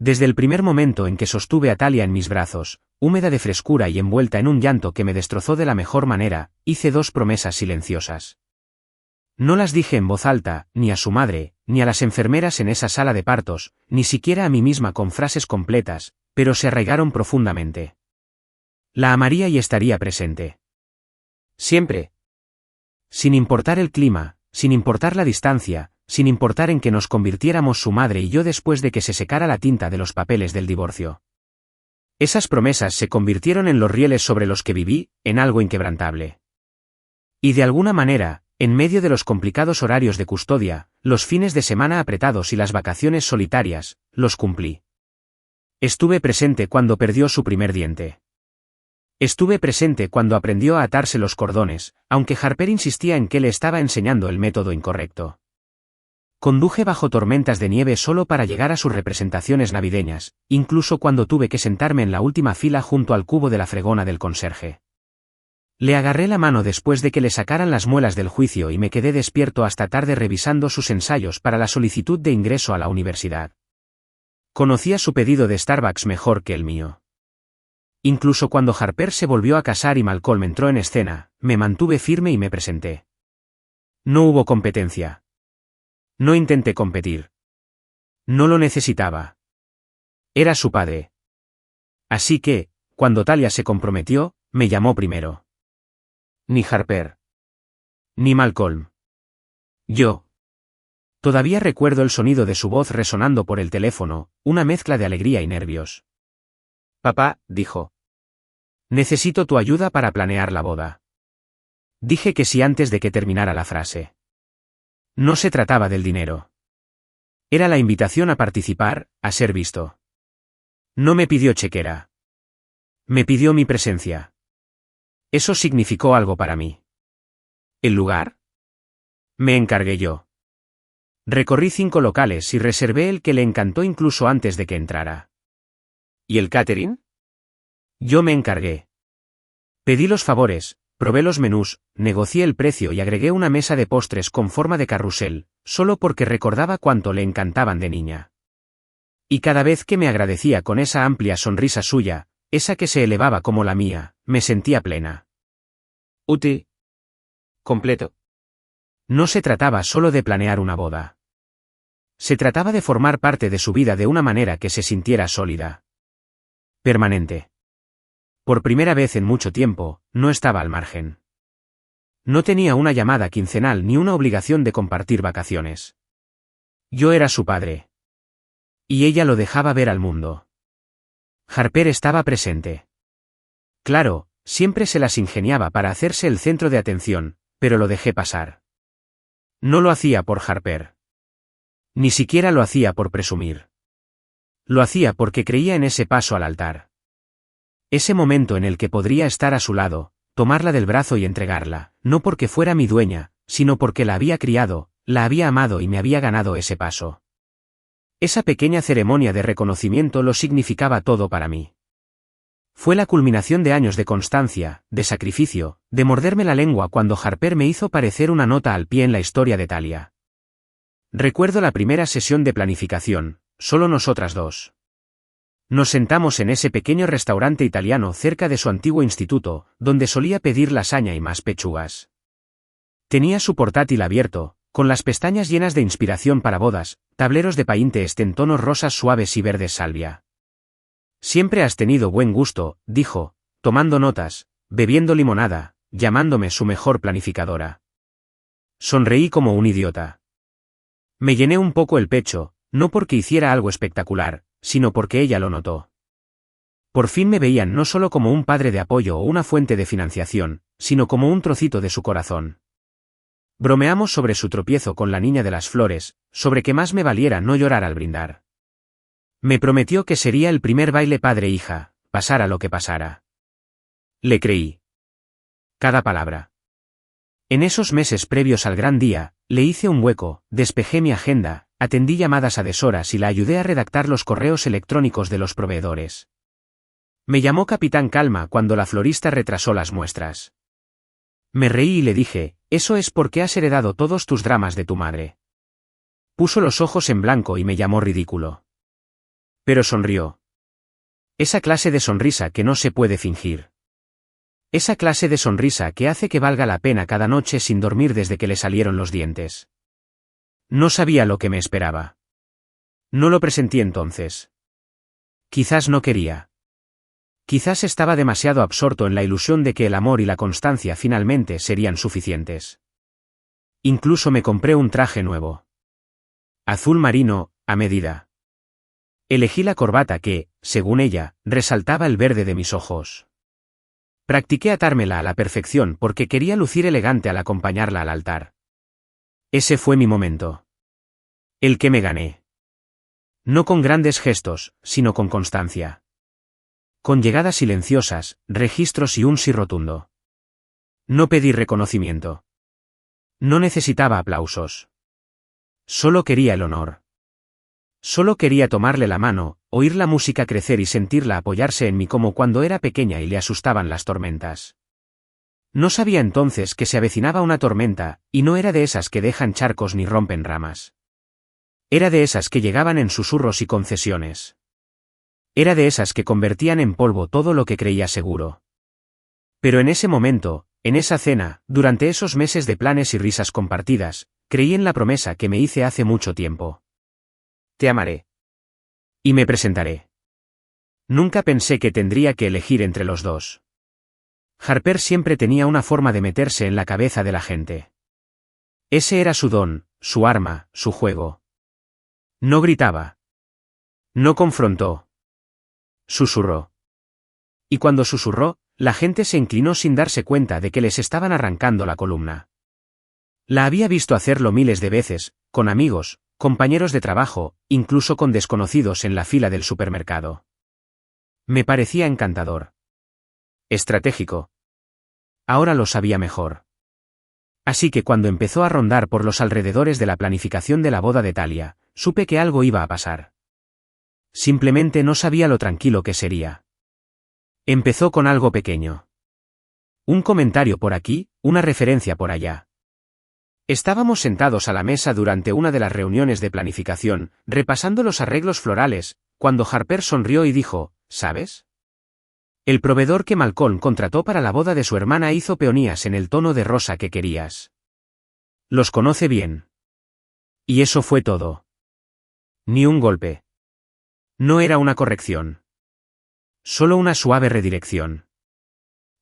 Desde el primer momento en que sostuve a Talia en mis brazos, húmeda de frescura y envuelta en un llanto que me destrozó de la mejor manera, hice 2 promesas silenciosas. No las dije en voz alta, ni a su madre, ni a las enfermeras en esa sala de partos, ni siquiera a mí misma con frases completas, pero se arraigaron profundamente. La amaría y estaría presente. Siempre. Sin importar el clima, sin importar la distancia, sin importar en que nos convirtiéramos su madre y yo después de que se secara la tinta de los papeles del divorcio. Esas promesas se convirtieron en los rieles sobre los que viví, en algo inquebrantable. Y de alguna manera, en medio de los complicados horarios de custodia, los fines de semana apretados y las vacaciones solitarias, los cumplí. Estuve presente cuando perdió su primer diente. Estuve presente cuando aprendió a atarse los cordones, aunque Harper insistía en que le estaba enseñando el método incorrecto. Conduje bajo tormentas de nieve solo para llegar a sus representaciones navideñas, incluso cuando tuve que sentarme en la última fila junto al cubo de la fregona del conserje. Le agarré la mano después de que le sacaran las muelas del juicio y me quedé despierto hasta tarde revisando sus ensayos para la solicitud de ingreso a la universidad. Conocía su pedido de Starbucks mejor que el mío. Incluso cuando Harper se volvió a casar y Malcolm entró en escena, me mantuve firme y me presenté. No hubo competencia. No intenté competir. No lo necesitaba. Era su padre. Así que, cuando Talia se comprometió, me llamó primero. Ni Harper. Ni Malcolm. Yo. Todavía recuerdo el sonido de su voz resonando por el teléfono, una mezcla de alegría y nervios. Papá, dijo. Necesito tu ayuda para planear la boda. Dije que sí antes de que terminara la frase. No se trataba del dinero. Era la invitación a participar, a ser visto. No me pidió chequera. Me pidió mi presencia. Eso significó algo para mí. ¿El lugar? Me encargué yo. Recorrí 5 locales y reservé el que le encantó incluso antes de que entrara. ¿Y el catering? Yo me encargué. Pedí los favores, probé los menús, negocié el precio y agregué una mesa de postres con forma de carrusel, solo porque recordaba cuánto le encantaban de niña. Y cada vez que me agradecía con esa amplia sonrisa suya, esa que se elevaba como la mía, me sentía plena. Útil. Completo. No se trataba solo de planear una boda. Se trataba de formar parte de su vida de una manera que se sintiera sólida. Permanente. Por primera vez en mucho tiempo, no estaba al margen. No tenía una llamada quincenal ni una obligación de compartir vacaciones. Yo era su padre. Y ella lo dejaba ver al mundo. Harper estaba presente. Claro, siempre se las ingeniaba para hacerse el centro de atención, pero lo dejé pasar. No lo hacía por Harper. Ni siquiera lo hacía por presumir. Lo hacía porque creía en ese paso al altar. Ese momento en el que podría estar a su lado, tomarla del brazo y entregarla, no porque fuera mi dueña, sino porque la había criado, la había amado y me había ganado ese paso. Esa pequeña ceremonia de reconocimiento lo significaba todo para mí. Fue la culminación de años de constancia, de sacrificio, de morderme la lengua cuando Harper me hizo parecer una nota al pie en la historia de Talia. Recuerdo la primera sesión de planificación, solo nosotras dos. Nos sentamos en ese pequeño restaurante italiano cerca de su antiguo instituto, donde solía pedir lasaña y más pechugas. Tenía su portátil abierto, con las pestañas llenas de inspiración para bodas, tableros de Pinterest en tonos rosas suaves y verdes salvia. Siempre has tenido buen gusto, dijo, tomando notas, bebiendo limonada, llamándome su mejor planificadora. Sonreí como un idiota. Me llené un poco el pecho, no porque hiciera algo espectacular, sino porque ella lo notó. Por fin me veían no solo como un padre de apoyo o una fuente de financiación, sino como un trocito de su corazón. Bromeamos sobre su tropiezo con la niña de las flores, sobre que más me valiera no llorar al brindar. Me prometió que sería el primer baile padre-hija, pasara lo que pasara. Le creí. Cada palabra. En esos meses previos al gran día, le hice un hueco, despejé mi agenda, atendí llamadas a deshoras y la ayudé a redactar los correos electrónicos de los proveedores. Me llamó Capitán Calma cuando la florista retrasó las muestras. Me reí y le dije, eso es porque has heredado todos tus dramas de tu madre. Puso los ojos en blanco y me llamó ridículo. Pero sonrió. Esa clase de sonrisa que no se puede fingir. Esa clase de sonrisa que hace que valga la pena cada noche sin dormir desde que le salieron los dientes. No sabía lo que me esperaba. No lo presentí entonces. Quizás no quería. Quizás estaba demasiado absorto en la ilusión de que el amor y la constancia finalmente serían suficientes. Incluso me compré un traje nuevo. Azul marino, a medida. Elegí la corbata que, según ella, resaltaba el verde de mis ojos. Practiqué atármela a la perfección porque quería lucir elegante al acompañarla al altar. Ese fue mi momento. El que me gané. No con grandes gestos, sino con constancia. Con llegadas silenciosas, registros y un sí rotundo. No pedí reconocimiento. No necesitaba aplausos. Solo quería el honor. Solo quería tomarle la mano, oír la música crecer y sentirla apoyarse en mí como cuando era pequeña y le asustaban las tormentas. No sabía entonces que se avecinaba una tormenta, y no era de esas que dejan charcos ni rompen ramas. Era de esas que llegaban en susurros y concesiones. Era de esas que convertían en polvo todo lo que creía seguro. Pero en ese momento, en esa cena, durante esos meses de planes y risas compartidas, creí en la promesa que me hice hace mucho tiempo. Te amaré. Y me presentaré. Nunca pensé que tendría que elegir entre los dos. Harper siempre tenía una forma de meterse en la cabeza de la gente. Ese era su don, su arma, su juego. No gritaba. No confrontó. Susurró. Y cuando susurró, la gente se inclinó sin darse cuenta de que les estaban arrancando la columna. La había visto hacerlo miles de veces, con amigos, compañeros de trabajo, incluso con desconocidos en la fila del supermercado. Me parecía encantador. Estratégico. Ahora lo sabía mejor. Así que cuando empezó a rondar por los alrededores de la planificación de la boda de Talia, supe que algo iba a pasar. Simplemente no sabía lo tranquilo que sería. Empezó con algo pequeño. Un comentario por aquí, una referencia por allá. Estábamos sentados a la mesa durante una de las reuniones de planificación, repasando los arreglos florales, cuando Harper sonrió y dijo, ¿sabes? El proveedor que Malcolm contrató para la boda de su hermana hizo peonías en el tono de rosa que querías. Los conoce bien. Y eso fue todo. Ni un golpe. No era una corrección. Solo una suave redirección.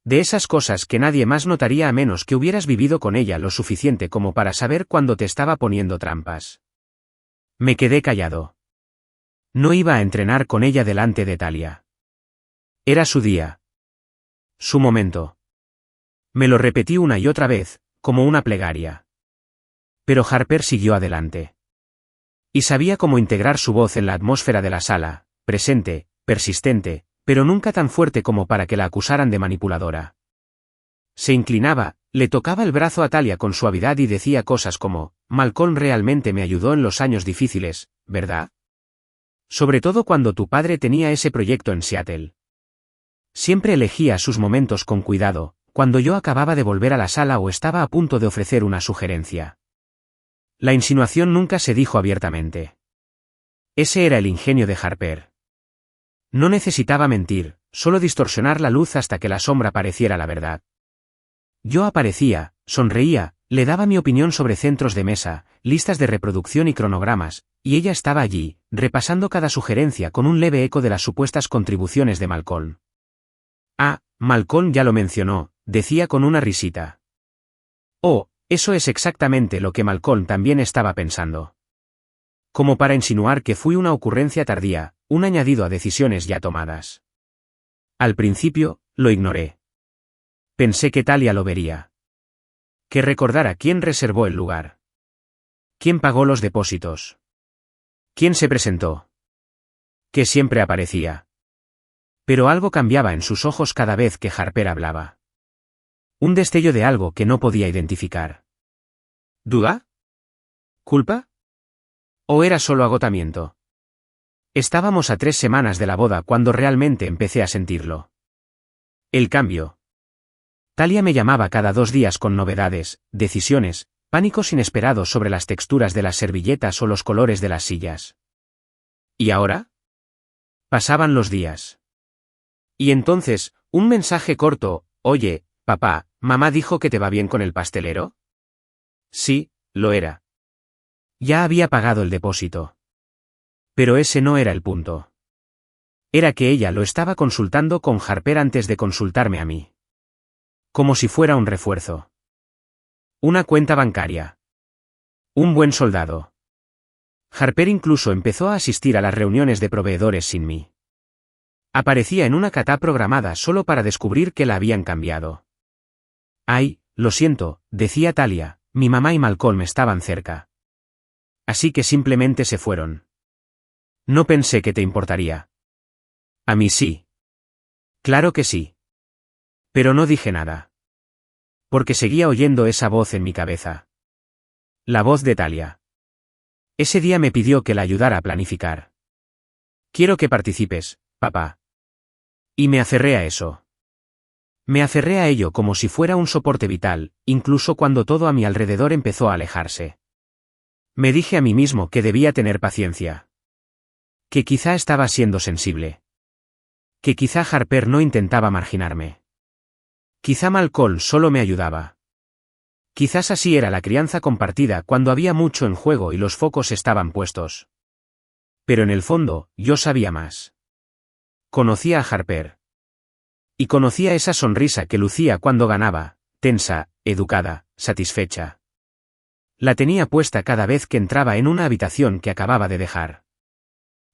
De esas cosas que nadie más notaría a menos que hubieras vivido con ella lo suficiente como para saber cuándo te estaba poniendo trampas. Me quedé callado. No iba a entrenar con ella delante de Talia. Era su día. Su momento. Me lo repetí una y otra vez, como una plegaria. Pero Harper siguió adelante. Y sabía cómo integrar su voz en la atmósfera de la sala, presente, persistente, pero nunca tan fuerte como para que la acusaran de manipuladora. Se inclinaba, le tocaba el brazo a Talia con suavidad y decía cosas como, Malcolm realmente me ayudó en los años difíciles, ¿verdad? Sobre todo cuando tu padre tenía ese proyecto en Seattle. Siempre elegía sus momentos con cuidado, cuando yo acababa de volver a la sala o estaba a punto de ofrecer una sugerencia. La insinuación nunca se dijo abiertamente. Ese era el ingenio de Harper. No necesitaba mentir, solo distorsionar la luz hasta que la sombra pareciera la verdad. Yo aparecía, sonreía, le daba mi opinión sobre centros de mesa, listas de reproducción y cronogramas, y ella estaba allí, repasando cada sugerencia con un leve eco de las supuestas contribuciones de Malcolm. Ah, Malcolm ya lo mencionó, decía con una risita. Oh, eso es exactamente lo que Malcolm también estaba pensando. Como para insinuar que fui una ocurrencia tardía, un añadido a decisiones ya tomadas. Al principio, lo ignoré. Pensé que Talia lo vería. Que recordara quién reservó el lugar. Quién pagó los depósitos. Quién se presentó. Que siempre aparecía. Pero algo cambiaba en sus ojos cada vez que Harper hablaba. Un destello de algo que no podía identificar. ¿Duda? ¿Culpa? ¿O era solo agotamiento? Estábamos a 3 semanas de la boda cuando realmente empecé a sentirlo. El cambio. Talia me llamaba cada 2 días con novedades, decisiones, pánicos inesperados sobre las texturas de las servilletas o los colores de las sillas. ¿Y ahora? Pasaban los días. Y entonces, un mensaje corto: oye, papá, ¿mamá dijo que te va bien con el pastelero? Sí, lo era. Ya había pagado el depósito. Pero ese no era el punto. Era que ella lo estaba consultando con Harper antes de consultarme a mí. Como si fuera un refuerzo. Una cuenta bancaria. Un buen soldado. Harper incluso empezó a asistir a las reuniones de proveedores sin mí. Aparecía en una catá programada solo para descubrir que la habían cambiado. Ay, lo siento, decía Talia, mi mamá y Malcolm estaban cerca. Así que simplemente se fueron. No pensé que te importaría. A mí sí. Claro que sí. Pero no dije nada. Porque seguía oyendo esa voz en mi cabeza. La voz de Talia. Ese día me pidió que la ayudara a planificar. Quiero que participes, papá. Y me aferré a eso. Me aferré a ello como si fuera un soporte vital, incluso cuando todo a mi alrededor empezó a alejarse. Me dije a mí mismo que debía tener paciencia. Que quizá estaba siendo sensible. Que quizá Harper no intentaba marginarme. Quizá Malcolm solo me ayudaba. Quizás así era la crianza compartida cuando había mucho en juego y los focos estaban puestos. Pero en el fondo, yo sabía más. Conocía a Harper. Y conocía esa sonrisa que lucía cuando ganaba, tensa, educada, satisfecha. La tenía puesta cada vez que entraba en una habitación que acababa de dejar.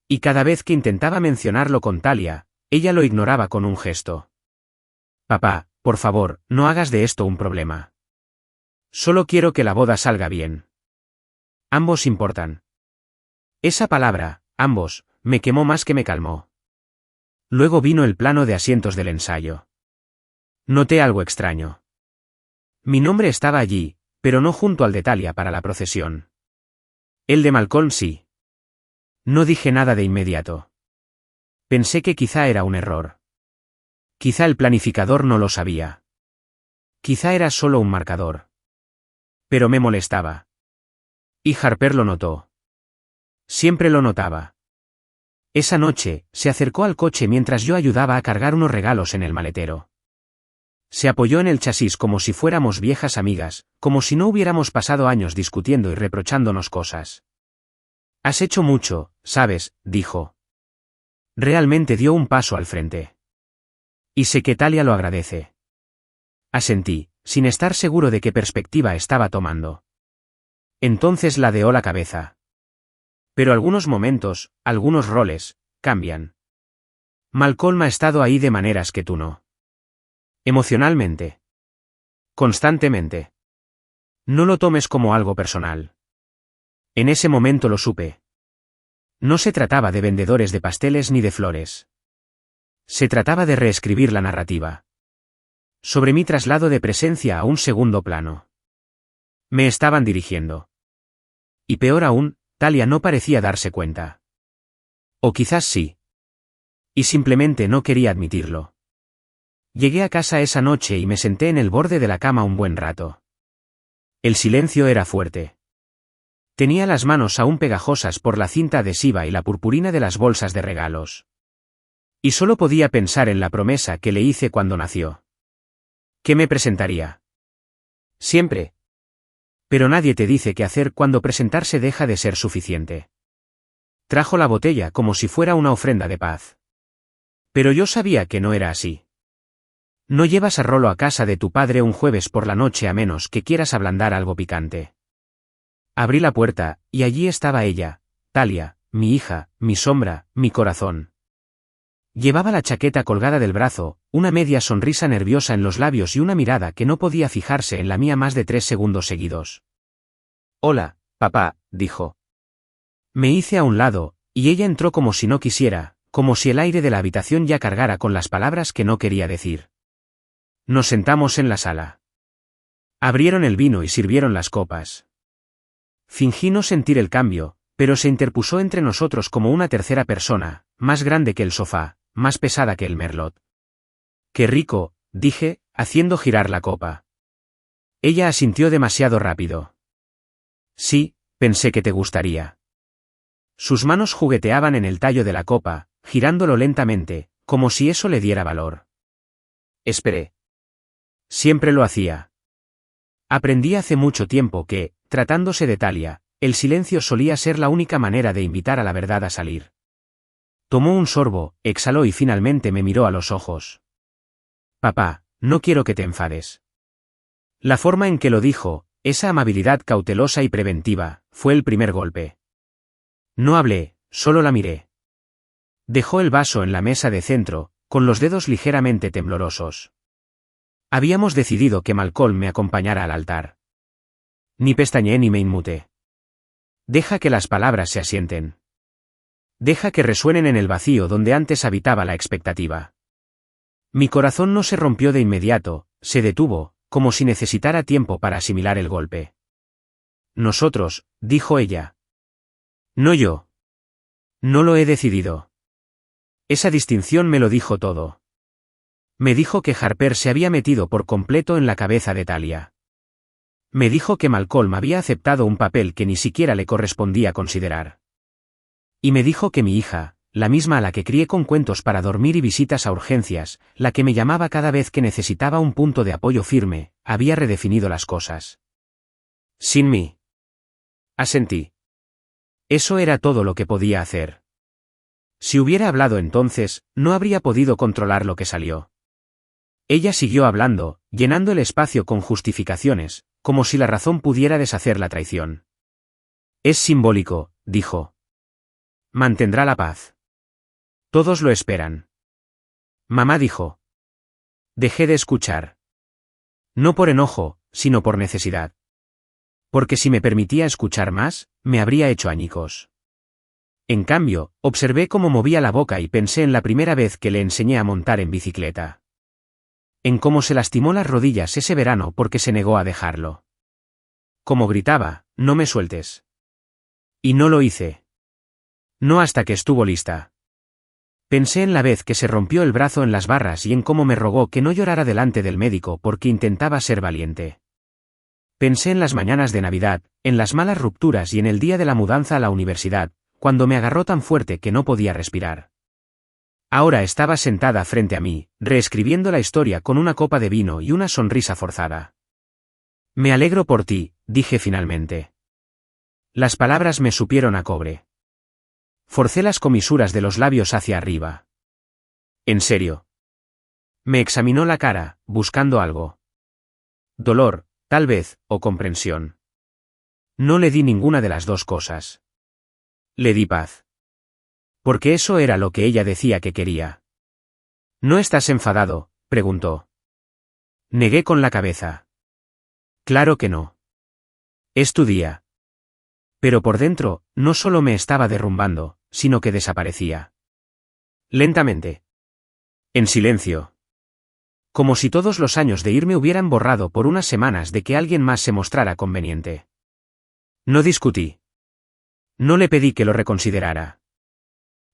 Y cada vez que intentaba mencionarlo con Talia, ella lo ignoraba con un gesto. Papá, por favor, no hagas de esto un problema. Solo quiero que la boda salga bien. Ambos importan. Esa palabra, ambos, me quemó más que me calmó. Luego vino el plano de asientos del ensayo. Noté algo extraño. Mi nombre estaba allí, pero no junto al de Talia para la procesión. El de Malcolm sí. No dije nada de inmediato. Pensé que quizá era un error. Quizá el planificador no lo sabía. Quizá era solo un marcador. Pero me molestaba. Y Harper lo notó. Siempre lo notaba. Esa noche, se acercó al coche mientras yo ayudaba a cargar unos regalos en el maletero. Se apoyó en el chasis como si fuéramos viejas amigas, como si no hubiéramos pasado años discutiendo y reprochándonos cosas. Has hecho mucho, ¿sabes?, dijo. Realmente dio un paso al frente. Y sé que Talia lo agradece. Asentí, sin estar seguro de qué perspectiva estaba tomando. Entonces ladeó la cabeza. Pero algunos momentos, algunos roles, cambian. Malcolm ha estado ahí de maneras que tú no. Emocionalmente. Constantemente. No lo tomes como algo personal. En ese momento lo supe. No se trataba de vendedores de pasteles ni de flores. Se trataba de reescribir la narrativa. Sobre mi traslado de presencia a un segundo plano. Me estaban dirigiendo. Y peor aún, Talia no parecía darse cuenta. O quizás sí. Y simplemente no quería admitirlo. Llegué a casa esa noche y me senté en el borde de la cama un buen rato. El silencio era fuerte. Tenía las manos aún pegajosas por la cinta adhesiva y la purpurina de las bolsas de regalos. Y solo podía pensar en la promesa que le hice cuando nació. ¿Qué me presentaría? Siempre. Pero nadie te dice qué hacer cuando presentarse deja de ser suficiente. Trajo la botella como si fuera una ofrenda de paz. Pero yo sabía que no era así. No llevas a Rolo a casa de tu padre un jueves por la noche a menos que quieras ablandar algo picante. Abrí la puerta, y allí estaba ella, Talia, mi hija, mi sombra, mi corazón. Llevaba la chaqueta colgada del brazo, una media sonrisa nerviosa en los labios y una mirada que no podía fijarse en la mía más de 3 segundos seguidos. Hola, papá, dijo. Me hice a un lado, y ella entró como si no quisiera, como si el aire de la habitación ya cargara con las palabras que no quería decir. Nos sentamos en la sala. Abrieron el vino y sirvieron las copas. Fingí no sentir el cambio, pero se interpuso entre nosotros como una tercera persona, más grande que el sofá, más pesada que el merlot. Qué rico, dije, haciendo girar la copa. Ella asintió demasiado rápido. Sí, pensé que te gustaría. Sus manos jugueteaban en el tallo de la copa, girándolo lentamente, como si eso le diera valor. Esperé. Siempre lo hacía. Aprendí hace mucho tiempo que, tratándose de Talia, el silencio solía ser la única manera de invitar a la verdad a salir. Tomó un sorbo, exhaló y finalmente me miró a los ojos. Papá, no quiero que te enfades. La forma en que lo dijo, esa amabilidad cautelosa y preventiva, fue el primer golpe. No hablé, solo la miré. Dejó el vaso en la mesa de centro, con los dedos ligeramente temblorosos. Habíamos decidido que Malcolm me acompañara al altar. Ni pestañeé ni me inmuté. Deja que las palabras se asienten. Deja que resuenen en el vacío donde antes habitaba la expectativa. Mi corazón no se rompió de inmediato, se detuvo, como si necesitara tiempo para asimilar el golpe. Nosotros, dijo ella. No yo. No lo he decidido. Esa distinción me lo dijo todo. Me dijo que Harper se había metido por completo en la cabeza de Talia. Me dijo que Malcolm había aceptado un papel que ni siquiera le correspondía considerar. Y me dijo que mi hija, la misma a la que crié con cuentos para dormir y visitas a urgencias, la que me llamaba cada vez que necesitaba un punto de apoyo firme, había redefinido las cosas. Sin mí. Asentí. Eso era todo lo que podía hacer. Si hubiera hablado entonces, no habría podido controlar lo que salió. Ella siguió hablando, llenando el espacio con justificaciones, como si la razón pudiera deshacer la traición. Es simbólico, dijo. Mantendrá la paz. Todos lo esperan. Mamá dijo. Dejé de escuchar. No por enojo, sino por necesidad. Porque si me permitía escuchar más, me habría hecho añicos. En cambio, observé cómo movía la boca y pensé en la primera vez que le enseñé a montar en bicicleta. En cómo se lastimó las rodillas ese verano porque se negó a dejarlo. Como gritaba, no me sueltes. Y no lo hice. No hasta que estuvo lista. Pensé en la vez que se rompió el brazo en las barras y en cómo me rogó que no llorara delante del médico porque intentaba ser valiente. Pensé en las mañanas de Navidad, en las malas rupturas y en el día de la mudanza a la universidad, cuando me agarró tan fuerte que no podía respirar. Ahora estaba sentada frente a mí, reescribiendo la historia con una copa de vino y una sonrisa forzada. Me alegro por ti, dije finalmente. Las palabras me supieron a cobre. Forcé las comisuras de los labios hacia arriba. ¿En serio? Me examinó la cara, buscando algo. Dolor, tal vez, o comprensión. No le di ninguna de las dos cosas. Le di paz. Porque eso era lo que ella decía que quería. ¿No estás enfadado?, preguntó. Negué con la cabeza. Claro que no. Es tu día. Pero por dentro, no solo me estaba derrumbando, sino que desaparecía. Lentamente. En silencio. Como si todos los años de irme hubieran borrado por unas semanas de que alguien más se mostrara conveniente. No discutí. No le pedí que lo reconsiderara.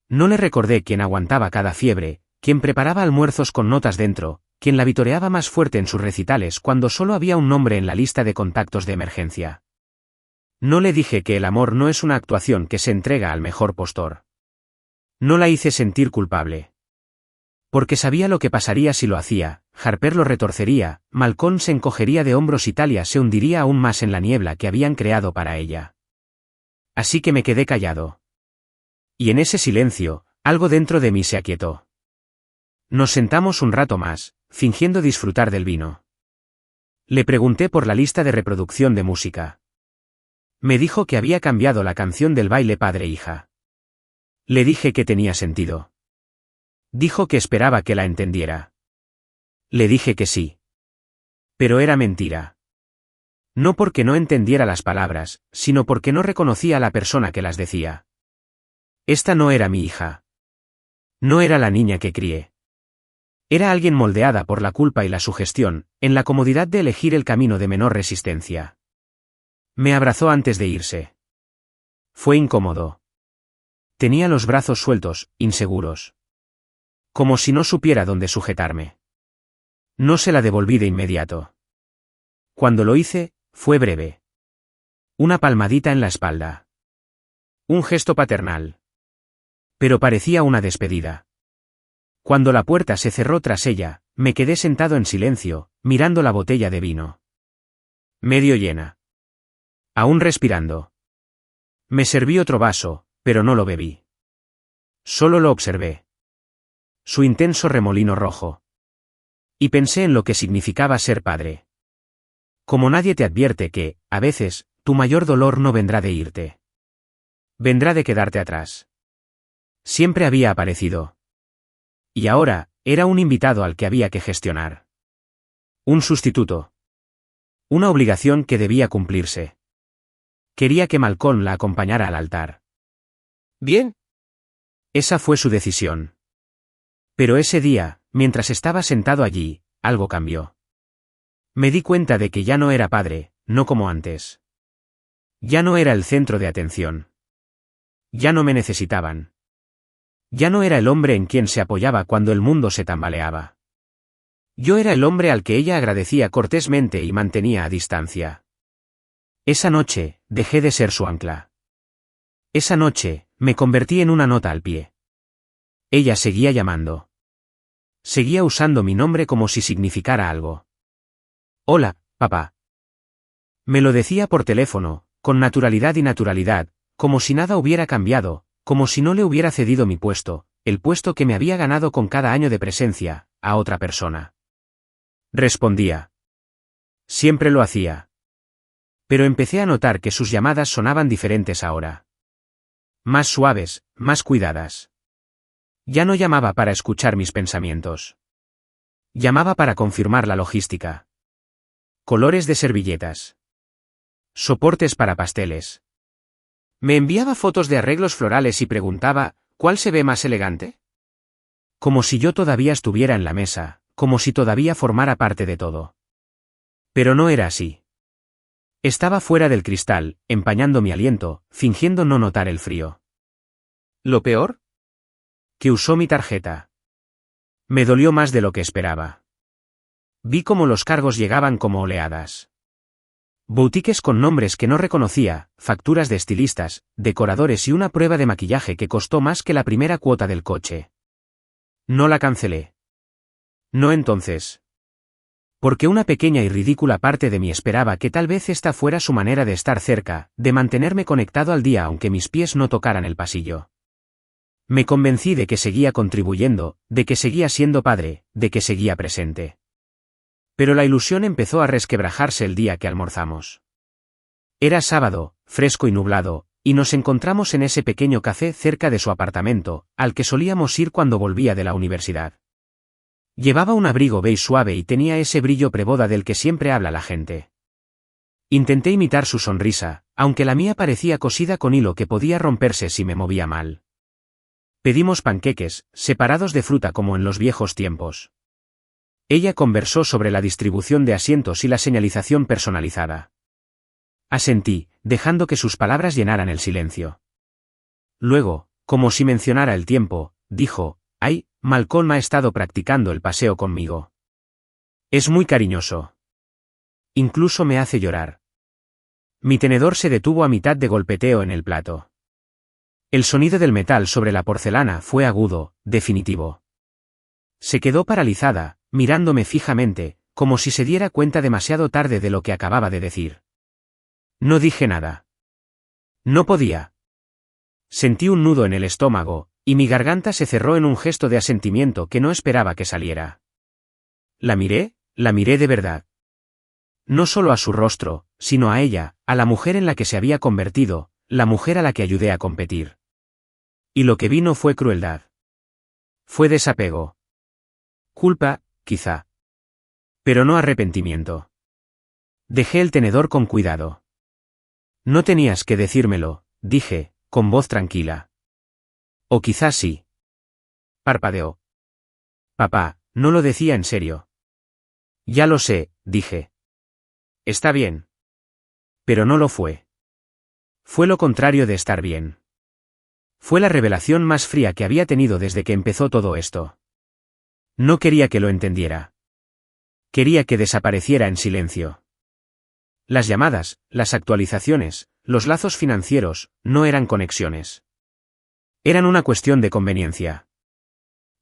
No le recordé quién aguantaba cada fiebre, quien preparaba almuerzos con notas dentro, quien la vitoreaba más fuerte en sus recitales cuando solo había un nombre en la lista de contactos de emergencia. No le dije que el amor no es una actuación que se entrega al mejor postor. No la hice sentir culpable. Porque sabía lo que pasaría si lo hacía, Harper lo retorcería, Malcolm se encogería de hombros y Talia se hundiría aún más en la niebla que habían creado para ella. Así que me quedé callado. Y en ese silencio, algo dentro de mí se aquietó. Nos sentamos un rato más, fingiendo disfrutar del vino. Le pregunté por la lista de reproducción de música. Me dijo que había cambiado la canción del baile padre-hija. Le dije que tenía sentido. Dijo que esperaba que la entendiera. Le dije que sí. Pero era mentira. No porque no entendiera las palabras, sino porque no reconocía a la persona que las decía. Esta no era mi hija. No era la niña que crié. Era alguien moldeada por la culpa y la sugestión, en la comodidad de elegir el camino de menor resistencia. Me abrazó antes de irse. Fue incómodo. Tenía los brazos sueltos, inseguros. Como si no supiera dónde sujetarme. No se la devolví de inmediato. Cuando lo hice, fue breve. Una palmadita en la espalda. Un gesto paternal. Pero parecía una despedida. Cuando la puerta se cerró tras ella, me quedé sentado en silencio, mirando la botella de vino. Medio llena. Aún respirando. Me serví otro vaso, pero no lo bebí. Solo lo observé. Su intenso remolino rojo. Y pensé en lo que significaba ser padre. Como nadie te advierte que, a veces, tu mayor dolor no vendrá de irte. Vendrá de quedarte atrás. Siempre había aparecido. Y ahora, era un invitado al que había que gestionar. Un sustituto. Una obligación que debía cumplirse. Quería que Malcolm la acompañara al altar. Bien. Esa fue su decisión. Pero ese día, mientras estaba sentado allí, algo cambió. Me di cuenta de que ya no era padre, no como antes. Ya no era el centro de atención. Ya no me necesitaban. Ya no era el hombre en quien se apoyaba cuando el mundo se tambaleaba. Yo era el hombre al que ella agradecía cortésmente y mantenía a distancia. Esa noche, dejé de ser su ancla. Esa noche, me convertí en una nota al pie. Ella seguía llamando. Seguía usando mi nombre como si significara algo. Hola, papá. Me lo decía por teléfono, con naturalidad y naturalidad, como si nada hubiera cambiado, como si no le hubiera cedido mi puesto, el puesto que me había ganado con cada año de presencia, a otra persona. Respondía. Siempre lo hacía. Pero empecé a notar que sus llamadas sonaban diferentes ahora. Más suaves, más cuidadas. Ya no llamaba para escuchar mis pensamientos. Llamaba para confirmar la logística. Colores de servilletas. Soportes para pasteles. Me enviaba fotos de arreglos florales y preguntaba, ¿cuál se ve más elegante? Como si yo todavía estuviera en la mesa, como si todavía formara parte de todo. Pero no era así. Estaba fuera del cristal, empañando mi aliento, fingiendo no notar el frío. ¿Lo peor? Que usó mi tarjeta. Me dolió más de lo que esperaba. Vi cómo los cargos llegaban como oleadas. Boutiques con nombres que no reconocía, facturas de estilistas, decoradores y una prueba de maquillaje que costó más que la primera cuota del coche. No la cancelé. No entonces. Porque una pequeña y ridícula parte de mí esperaba que tal vez esta fuera su manera de estar cerca, de mantenerme conectado al día aunque mis pies no tocaran el pasillo. Me convencí de que seguía contribuyendo, de que seguía siendo padre, de que seguía presente. Pero la ilusión empezó a resquebrajarse el día que almorzamos. Era sábado, fresco y nublado, y nos encontramos en ese pequeño café cerca de su apartamento, al que solíamos ir cuando volvía de la universidad. Llevaba un abrigo beige suave y tenía ese brillo preboda del que siempre habla la gente. Intenté imitar su sonrisa, aunque la mía parecía cosida con hilo que podía romperse si me movía mal. Pedimos panqueques, separados de fruta como en los viejos tiempos. Ella conversó sobre la distribución de asientos y la señalización personalizada. Asentí, dejando que sus palabras llenaran el silencio. Luego, como si mencionara el tiempo, dijo, «Ay, Malcolm ha estado practicando el paseo conmigo. Es muy cariñoso. Incluso me hace llorar». Mi tenedor se detuvo a mitad de golpeteo en el plato. El sonido del metal sobre la porcelana fue agudo, definitivo. Se quedó paralizada, mirándome fijamente, como si se diera cuenta demasiado tarde de lo que acababa de decir. No dije nada. No podía. Sentí un nudo en el estómago, y mi garganta se cerró en un gesto de asentimiento que no esperaba que saliera. La miré de verdad. No solo a su rostro, sino a ella, a la mujer en la que se había convertido, la mujer a la que ayudé a competir. Y lo que vi no fue crueldad. Fue desapego. Culpa, quizá. Pero no arrepentimiento. Dejé el tenedor con cuidado. No tenías que decírmelo, dije, con voz tranquila. O quizás sí. Parpadeó. Papá, no lo decía en serio. Ya lo sé, dije. Está bien. Pero no lo fue. Fue lo contrario de estar bien. Fue la revelación más fría que había tenido desde que empezó todo esto. No quería que lo entendiera. Quería que desapareciera en silencio. Las llamadas, las actualizaciones, los lazos financieros, no eran conexiones. Eran una cuestión de conveniencia.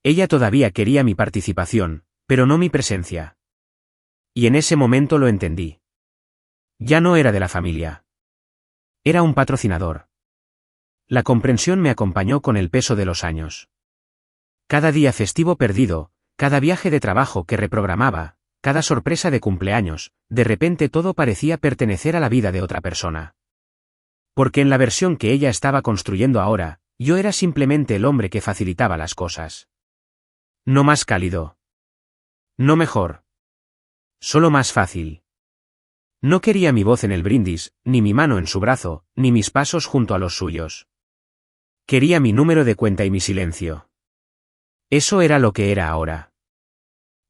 Ella todavía quería mi participación, pero no mi presencia. Y en ese momento lo entendí. Ya no era de la familia. Era un patrocinador. La comprensión me acompañó con el peso de los años. Cada día festivo perdido, cada viaje de trabajo que reprogramaba, cada sorpresa de cumpleaños, de repente todo parecía pertenecer a la vida de otra persona. Porque en la versión que ella estaba construyendo ahora, yo era simplemente el hombre que facilitaba las cosas. No más cálido. No mejor. Solo más fácil. No quería mi voz en el brindis, ni mi mano en su brazo, ni mis pasos junto a los suyos. Quería mi número de cuenta y mi silencio. Eso era lo que era ahora.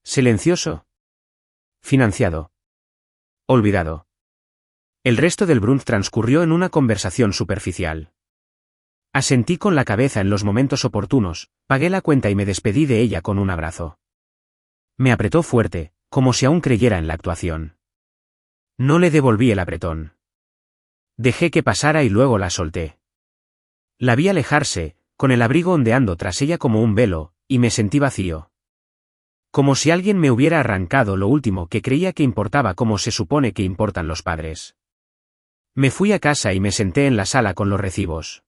Silencioso. Financiado. Olvidado. El resto del brunch transcurrió en una conversación superficial. Asentí con la cabeza en los momentos oportunos, pagué la cuenta y me despedí de ella con un abrazo. Me apretó fuerte, como si aún creyera en la actuación. No le devolví el apretón. Dejé que pasara y luego la solté. La vi alejarse, con el abrigo ondeando tras ella como un velo, y me sentí vacío. Como si alguien me hubiera arrancado lo último que creía que importaba, como se supone que importan los padres. Me fui a casa y me senté en la sala con los recibos.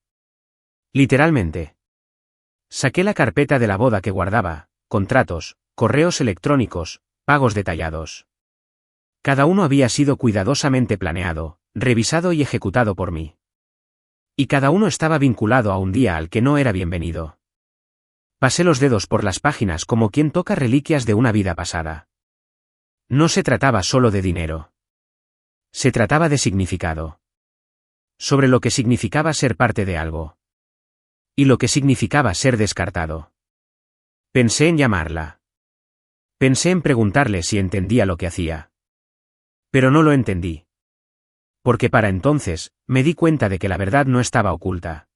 Literalmente. Saqué la carpeta de la boda que guardaba, contratos, correos electrónicos, pagos detallados. Cada uno había sido cuidadosamente planeado, revisado y ejecutado por mí. Y cada uno estaba vinculado a un día al que no era bienvenido. Pasé los dedos por las páginas como quien toca reliquias de una vida pasada. No se trataba solo de dinero. Se trataba de significado. Sobre lo que significaba ser parte de algo. Y lo que significaba ser descartado. Pensé en llamarla. Pensé en preguntarle si entendía lo que hacía. Pero no lo entendí. Porque para entonces, me di cuenta de que la verdad no estaba oculta.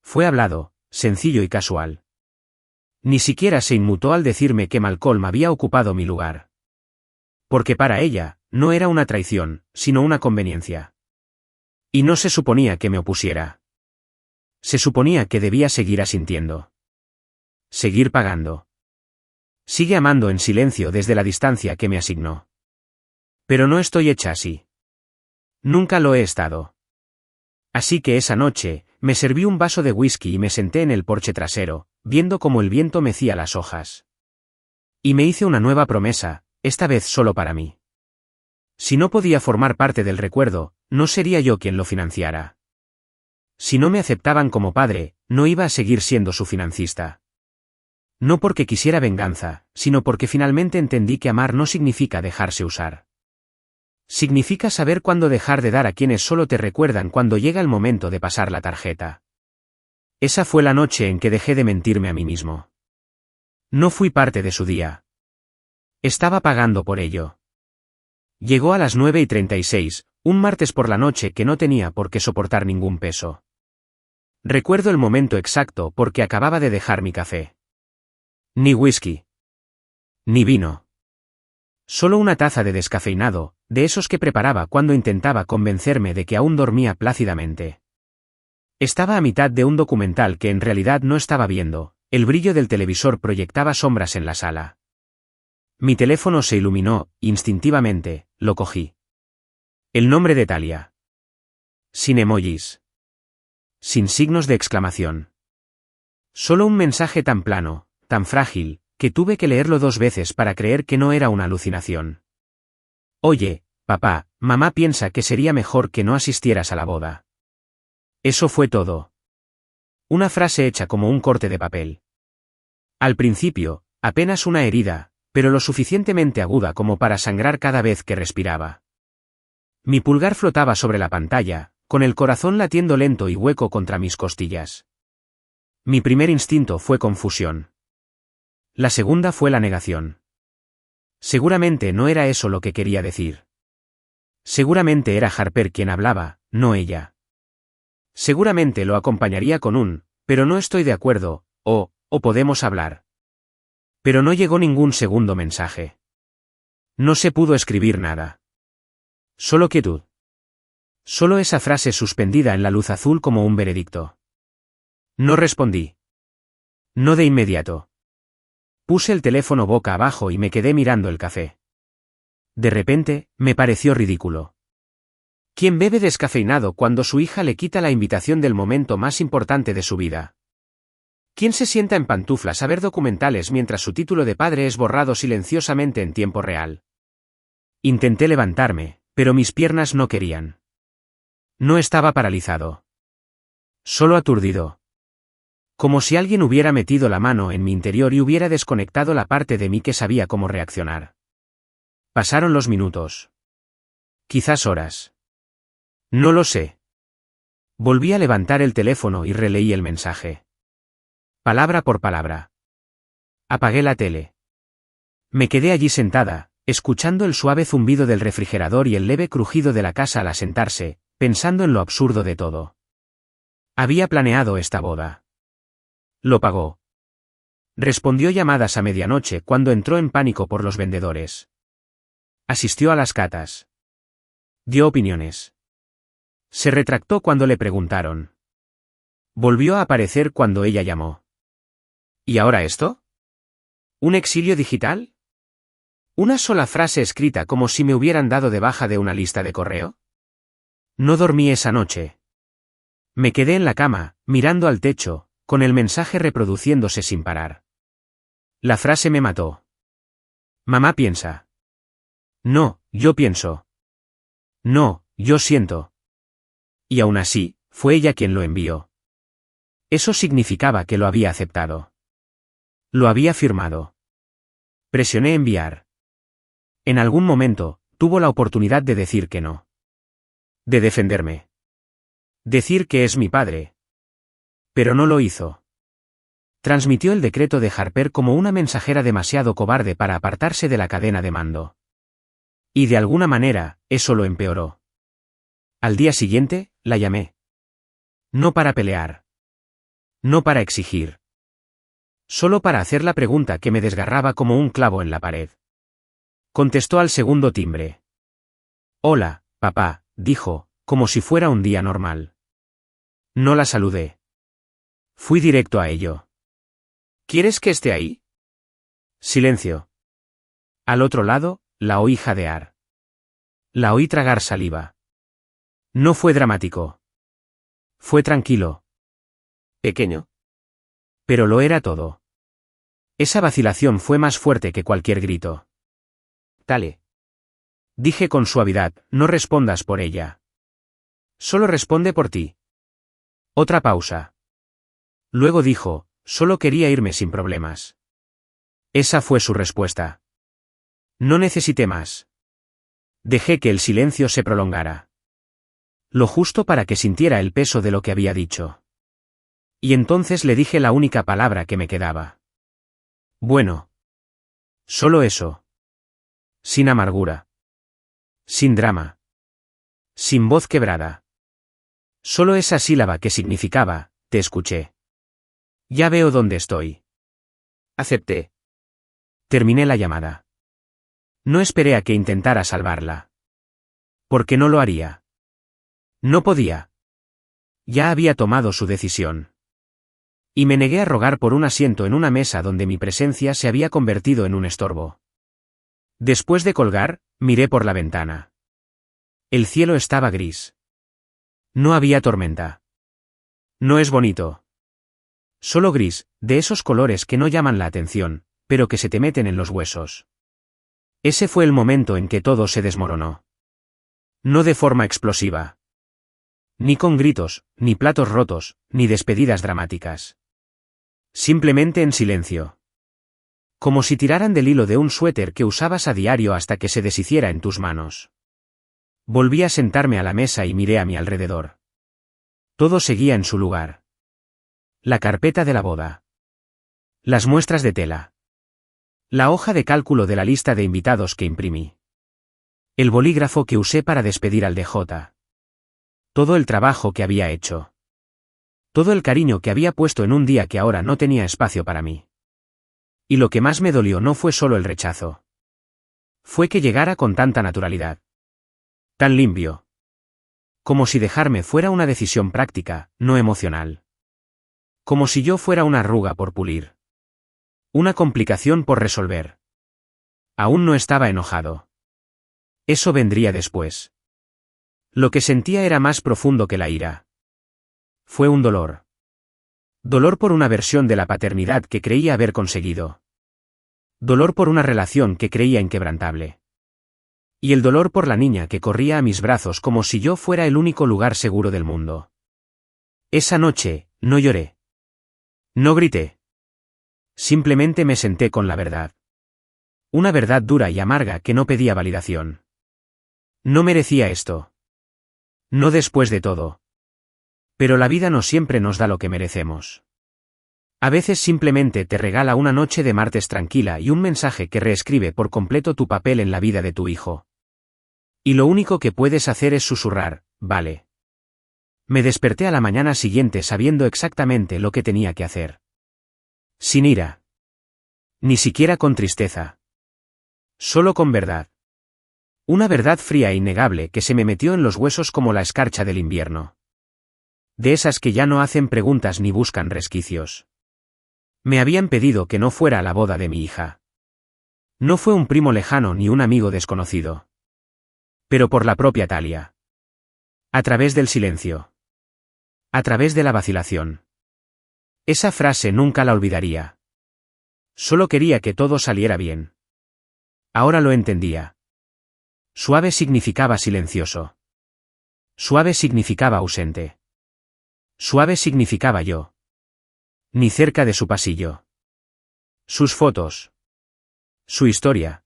Fue hablado, sencillo y casual. Ni siquiera se inmutó al decirme que Malcolm había ocupado mi lugar. Porque para ella, no era una traición, sino una conveniencia. Y no se suponía que me opusiera. Se suponía que debía seguir asintiendo. Seguir pagando. Sigue amando en silencio desde la distancia que me asignó. Pero no estoy hecha así. Nunca lo he estado. Así que esa noche, me serví un vaso de whisky y me senté en el porche trasero, viendo cómo el viento mecía las hojas. Y me hice una nueva promesa, esta vez solo para mí. Si no podía formar parte del recuerdo, no sería yo quien lo financiara. Si no me aceptaban como padre, no iba a seguir siendo su financista. No porque quisiera venganza, sino porque finalmente entendí que amar no significa dejarse usar. Significa saber cuándo dejar de dar a quienes solo te recuerdan cuando llega el momento de pasar la tarjeta. Esa fue la noche en que dejé de mentirme a mí mismo. No fui parte de su día. Estaba pagando por ello. Llegó a las 9:36, un martes por la noche que no tenía por qué soportar ningún peso. Recuerdo el momento exacto porque acababa de dejar mi café. Ni whisky. Ni vino. Solo una taza de descafeinado, de esos que preparaba cuando intentaba convencerme de que aún dormía plácidamente. Estaba a mitad de un documental que en realidad no estaba viendo, el brillo del televisor proyectaba sombras en la sala. Mi teléfono se iluminó, instintivamente, lo cogí. El nombre de Talia. Sin emojis. Sin signos de exclamación. Solo un mensaje tan plano, tan frágil, que tuve que leerlo 2 veces para creer que no era una alucinación. Oye, papá, mamá piensa que sería mejor que no asistieras a la boda. Eso fue todo. Una frase hecha como un corte de papel. Al principio, apenas una herida, pero lo suficientemente aguda como para sangrar cada vez que respiraba. Mi pulgar flotaba sobre la pantalla, con el corazón latiendo lento y hueco contra mis costillas. Mi primer instinto fue confusión. La segunda fue la negación. Seguramente no era eso lo que quería decir. Seguramente era Harper quien hablaba, no ella. Seguramente lo acompañaría con un, pero no estoy de acuerdo, o podemos hablar. Pero no llegó ningún segundo mensaje. No se pudo escribir nada. Solo quietud. Solo esa frase suspendida en la luz azul como un veredicto. No respondí. No de inmediato. Puse el teléfono boca abajo y me quedé mirando el café. De repente, me pareció ridículo. ¿Quién bebe descafeinado cuando su hija le quita la invitación del momento más importante de su vida? ¿Quién se sienta en pantuflas a ver documentales mientras su título de padre es borrado silenciosamente en tiempo real? Intenté levantarme, pero mis piernas no querían. No estaba paralizado. Solo aturdido. Como si alguien hubiera metido la mano en mi interior y hubiera desconectado la parte de mí que sabía cómo reaccionar. Pasaron los minutos. Quizás horas. No lo sé. Volví a levantar el teléfono y releí el mensaje. Palabra por palabra. Apagué la tele. Me quedé allí sentada, escuchando el suave zumbido del refrigerador y el leve crujido de la casa al asentarse, pensando en lo absurdo de todo. Había planeado esta boda. Lo pagó. Respondió llamadas a medianoche cuando entró en pánico por los vendedores. Asistió a las catas. Dio opiniones. Se retractó cuando le preguntaron. Volvió a aparecer cuando ella llamó. ¿Y ahora esto? ¿Un exilio digital? ¿Una sola frase escrita como si me hubieran dado de baja de una lista de correo? No dormí esa noche. Me quedé en la cama, mirando al techo, con el mensaje reproduciéndose sin parar. La frase me mató. Mamá piensa. No, yo pienso. No, yo siento. Y aún así, fue ella quien lo envió. Eso significaba que lo había aceptado. Lo había firmado. Presioné enviar. En algún momento, tuvo la oportunidad de decir que no. De defenderme. Decir que es mi padre. Pero no lo hizo. Transmitió el decreto de Harper como una mensajera demasiado cobarde para apartarse de la cadena de mando. Y de alguna manera, eso lo empeoró. Al día siguiente, la llamé. No para pelear. No para exigir. Solo para hacer la pregunta que me desgarraba como un clavo en la pared. Contestó al segundo timbre. Hola, papá, dijo, como si fuera un día normal. No la saludé. Fui directo a ello. ¿Quieres que esté ahí? Silencio. Al otro lado, la oí jadear. La oí tragar saliva. No fue dramático. Fue tranquilo. Pequeño. Pero lo era todo. Esa vacilación fue más fuerte que cualquier grito. Tale. Dije con suavidad, no respondas por ella. Solo responde por ti. Otra pausa. Luego dijo, solo quería irme sin problemas. Esa fue su respuesta. No necesité más. Dejé que el silencio se prolongara. Lo justo para que sintiera el peso de lo que había dicho. Y entonces le dije la única palabra que me quedaba. Bueno. Solo eso. Sin amargura. Sin drama. Sin voz quebrada. Solo esa sílaba que significaba, te escuché. Ya veo dónde estoy. Acepté. Terminé la llamada. No esperé a que intentara salvarla. Porque no lo haría. No podía. Ya había tomado su decisión. Y me negué a rogar por un asiento en una mesa donde mi presencia se había convertido en un estorbo. Después de colgar, miré por la ventana. El cielo estaba gris. No había tormenta. No es bonito. Solo gris, de esos colores que no llaman la atención, pero que se te meten en los huesos. Ese fue el momento en que todo se desmoronó. No de forma explosiva. Ni con gritos, ni platos rotos, ni despedidas dramáticas. Simplemente en silencio. Como si tiraran del hilo de un suéter que usabas a diario hasta que se deshiciera en tus manos. Volví a sentarme a la mesa y miré a mi alrededor. Todo seguía en su lugar. La carpeta de la boda. Las muestras de tela. La hoja de cálculo de la lista de invitados que imprimí. El bolígrafo que usé para despedir al DJ. Todo el trabajo que había hecho. Todo el cariño que había puesto en un día que ahora no tenía espacio para mí. Y lo que más me dolió no fue solo el rechazo. Fue que llegara con tanta naturalidad. Tan limpio. Como si dejarme fuera una decisión práctica, no emocional. Como si yo fuera una arruga por pulir. Una complicación por resolver. Aún no estaba enojado. Eso vendría después. Lo que sentía era más profundo que la ira. Fue un dolor. Dolor por una versión de la paternidad que creía haber conseguido. Dolor por una relación que creía inquebrantable. Y el dolor por la niña que corría a mis brazos como si yo fuera el único lugar seguro del mundo. Esa noche, no lloré. No grité. Simplemente me senté con la verdad. Una verdad dura y amarga que no pedía validación. No merecía esto. No después de todo. Pero la vida no siempre nos da lo que merecemos. A veces simplemente te regala una noche de martes tranquila y un mensaje que reescribe por completo tu papel en la vida de tu hijo. Y lo único que puedes hacer es susurrar, vale. Me desperté a la mañana siguiente sabiendo exactamente lo que tenía que hacer. Sin ira. Ni siquiera con tristeza. Solo con verdad. Una verdad fría e innegable que se me metió en los huesos como la escarcha del invierno. De esas que ya no hacen preguntas ni buscan resquicios. Me habían pedido que no fuera a la boda de mi hija. No fue un primo lejano ni un amigo desconocido. Pero por la propia Talia. A través del silencio. A través de la vacilación. Esa frase nunca la olvidaría. Solo quería que todo saliera bien. Ahora lo entendía. Suave significaba silencioso. Suave significaba ausente. Suave significaba yo. Ni cerca de su pasillo. Sus fotos. Su historia.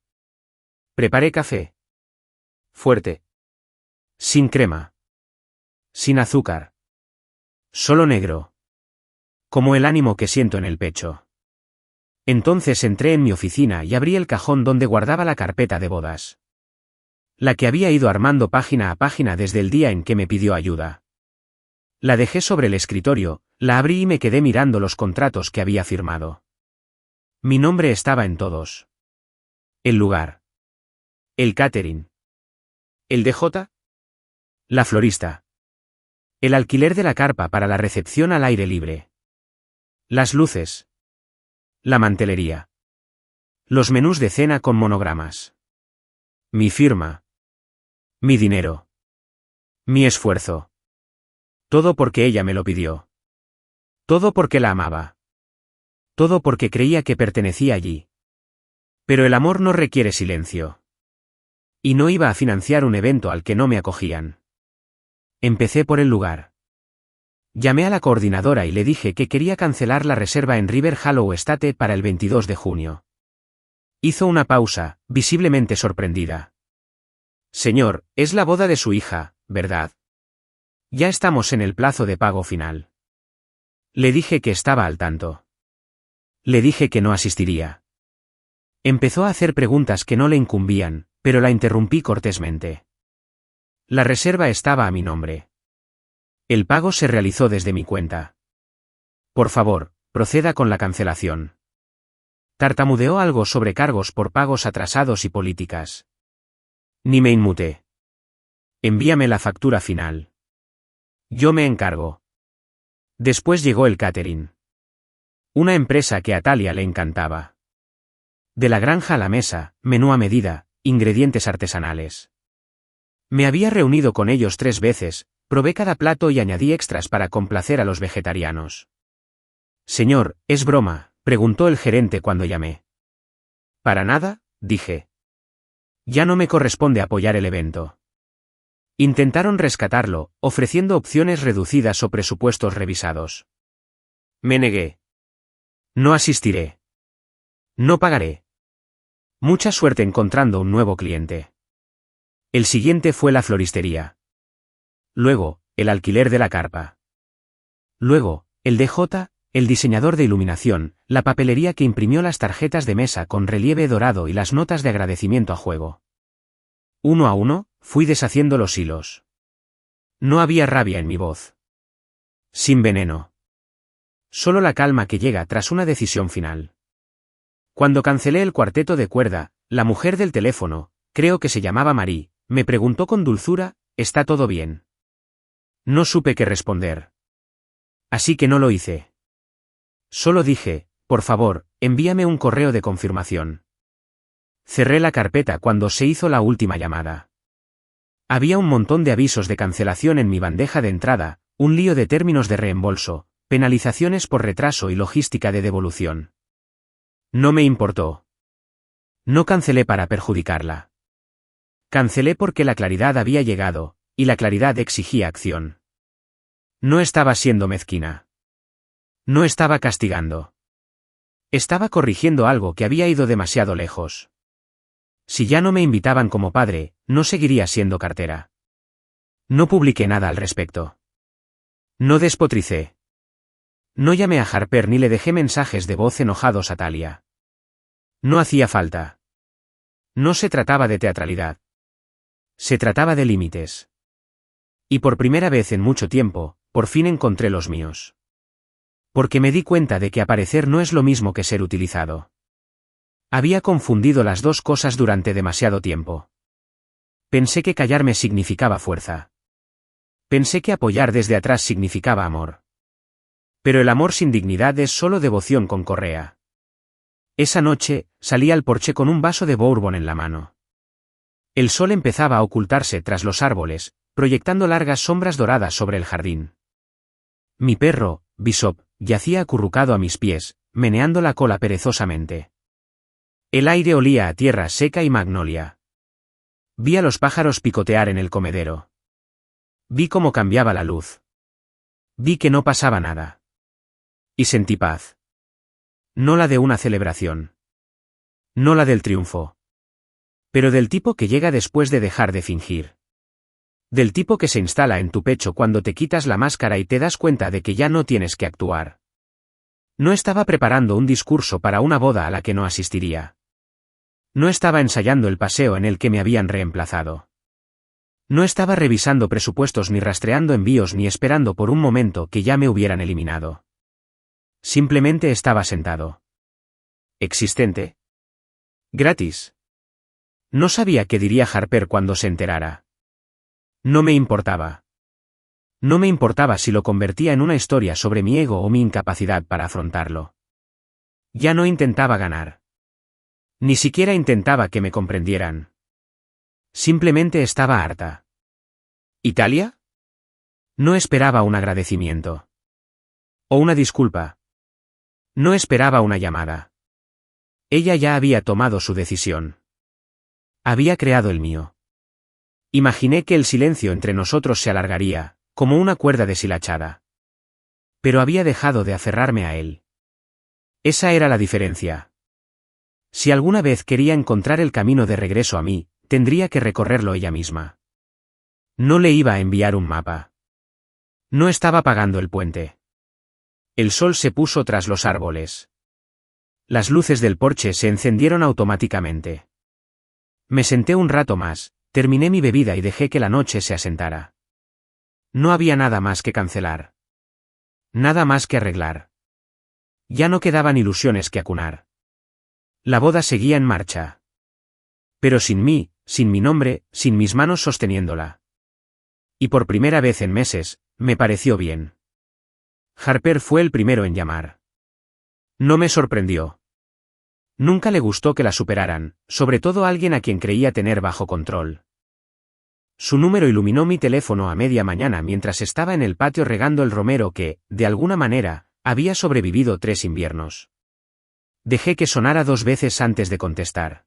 Preparé café. Fuerte. Sin crema. Sin azúcar. Solo negro. Como el ánimo que siento en el pecho. Entonces entré en mi oficina y abrí el cajón donde guardaba la carpeta de bodas. La que había ido armando página a página desde el día en que me pidió ayuda. La dejé sobre el escritorio, la abrí y me quedé mirando los contratos que había firmado. Mi nombre estaba en todos. El lugar. El catering. El DJ. La florista. El alquiler de la carpa para la recepción al aire libre. Las luces. La mantelería. Los menús de cena con monogramas. Mi firma. Mi dinero. Mi esfuerzo. Todo porque ella me lo pidió. Todo porque la amaba. Todo porque creía que pertenecía allí. Pero el amor no requiere silencio. Y no iba a financiar un evento al que no me acogían. Empecé por el lugar. Llamé a la coordinadora y le dije que quería cancelar la reserva en River Hollow Estate para el 22 de junio. Hizo una pausa, visiblemente sorprendida. Señor, es la boda de su hija, ¿verdad? Ya estamos en el plazo de pago final. Le dije que estaba al tanto. Le dije que no asistiría. Empezó a hacer preguntas que no le incumbían, pero la interrumpí cortésmente. La reserva estaba a mi nombre. El pago se realizó desde mi cuenta. Por favor, proceda con la cancelación. Tartamudeó algo sobre cargos por pagos atrasados y políticas. Ni me inmuté. Envíame la factura final. Yo me encargo. Después llegó el catering. Una empresa que a Talia le encantaba. De la granja a la mesa, menú a medida, ingredientes artesanales. Me había reunido con ellos 3 veces, probé cada plato y añadí extras para complacer a los vegetarianos. Señor, ¿es broma?, preguntó el gerente cuando llamé. Para nada, dije. Ya no me corresponde apoyar el evento. Intentaron rescatarlo, ofreciendo opciones reducidas o presupuestos revisados. Me negué. No asistiré. No pagaré. Mucha suerte encontrando un nuevo cliente. El siguiente fue la floristería. Luego, el alquiler de la carpa. Luego, el DJ, el diseñador de iluminación, la papelería que imprimió las tarjetas de mesa con relieve dorado y las notas de agradecimiento a juego. Uno a uno, fui deshaciendo los hilos. No había rabia en mi voz. Sin veneno. Solo la calma que llega tras una decisión final. Cuando cancelé el cuarteto de cuerda, la mujer del teléfono, creo que se llamaba Marie, me preguntó con dulzura, ¿está todo bien? No supe qué responder. Así que no lo hice. Solo dije, por favor, envíame un correo de confirmación. Cerré la carpeta cuando se hizo la última llamada. Había un montón de avisos de cancelación en mi bandeja de entrada, un lío de términos de reembolso, penalizaciones por retraso y logística de devolución. No me importó. No cancelé para perjudicarla. Cancelé porque la claridad había llegado, y la claridad exigía acción. No estaba siendo mezquina. No estaba castigando. Estaba corrigiendo algo que había ido demasiado lejos. Si ya no me invitaban como padre, no seguiría siendo cartera. No publiqué nada al respecto. No despotricé. No llamé a Harper ni le dejé mensajes de voz enojados a Talia. No hacía falta. No se trataba de teatralidad. Se trataba de límites. Y por primera vez en mucho tiempo, por fin encontré los míos. Porque me di cuenta de que aparecer no es lo mismo que ser utilizado. Había confundido las dos cosas durante demasiado tiempo. Pensé que callarme significaba fuerza. Pensé que apoyar desde atrás significaba amor. Pero el amor sin dignidad es solo devoción con correa. Esa noche, salí al porche con un vaso de bourbon en la mano. El sol empezaba a ocultarse tras los árboles, proyectando largas sombras doradas sobre el jardín. Mi perro, Bishop, yacía acurrucado a mis pies, meneando la cola perezosamente. El aire olía a tierra seca y magnolia. Vi a los pájaros picotear en el comedero. Vi cómo cambiaba la luz. Vi que no pasaba nada. Y sentí paz. No la de una celebración. No la del triunfo. Pero del tipo que llega después de dejar de fingir. Del tipo que se instala en tu pecho cuando te quitas la máscara y te das cuenta de que ya no tienes que actuar. No estaba preparando un discurso para una boda a la que no asistiría. No estaba ensayando el paseo en el que me habían reemplazado. No estaba revisando presupuestos ni rastreando envíos ni esperando por un momento que ya me hubieran eliminado. Simplemente estaba sentado. Existente. Gratis. No sabía qué diría Harper cuando se enterara. No me importaba. No me importaba si lo convertía en una historia sobre mi ego o mi incapacidad para afrontarlo. Ya no intentaba ganar. Ni siquiera intentaba que me comprendieran. Simplemente estaba harta. ¿Italia? No esperaba un agradecimiento. O una disculpa. No esperaba una llamada. Ella ya había tomado su decisión. Había creado el mío. Imaginé que el silencio entre nosotros se alargaría, como una cuerda deshilachada. Pero había dejado de aferrarme a él. Esa era la diferencia. Si alguna vez quería encontrar el camino de regreso a mí, tendría que recorrerlo ella misma. No le iba a enviar un mapa. No estaba pagando el puente. El sol se puso tras los árboles. Las luces del porche se encendieron automáticamente. Me senté un rato más, terminé mi bebida y dejé que la noche se asentara. No había nada más que cancelar. Nada más que arreglar. Ya no quedaban ilusiones que acunar. La boda seguía en marcha. Pero sin mí, sin mi nombre, sin mis manos sosteniéndola. Y por primera vez en meses, me pareció bien. Harper fue el primero en llamar. No me sorprendió. Nunca le gustó que la superaran, sobre todo alguien a quien creía tener bajo control. Su número iluminó mi teléfono a media mañana mientras estaba en el patio regando el romero que, de alguna manera, había sobrevivido 3 inviernos. Dejé que sonara 2 veces antes de contestar.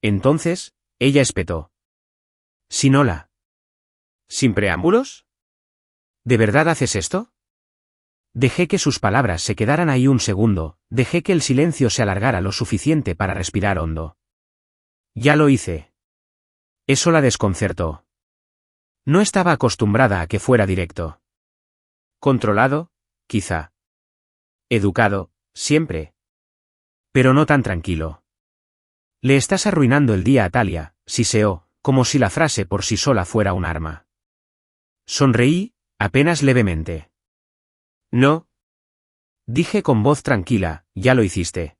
Entonces, ella espetó. ¿Sin hola? ¿Sin preámbulos? ¿De verdad haces esto? Dejé que sus palabras se quedaran ahí un segundo, dejé que el silencio se alargara lo suficiente para respirar hondo. Ya lo hice. Eso la desconcertó. No estaba acostumbrada a que fuera directo. Controlado, quizá. Educado, siempre. Pero no tan tranquilo. Le estás arruinando el día a Talia, siseó, como si la frase por sí sola fuera un arma. Sonreí, apenas levemente. No. Dije con voz tranquila, ya lo hiciste.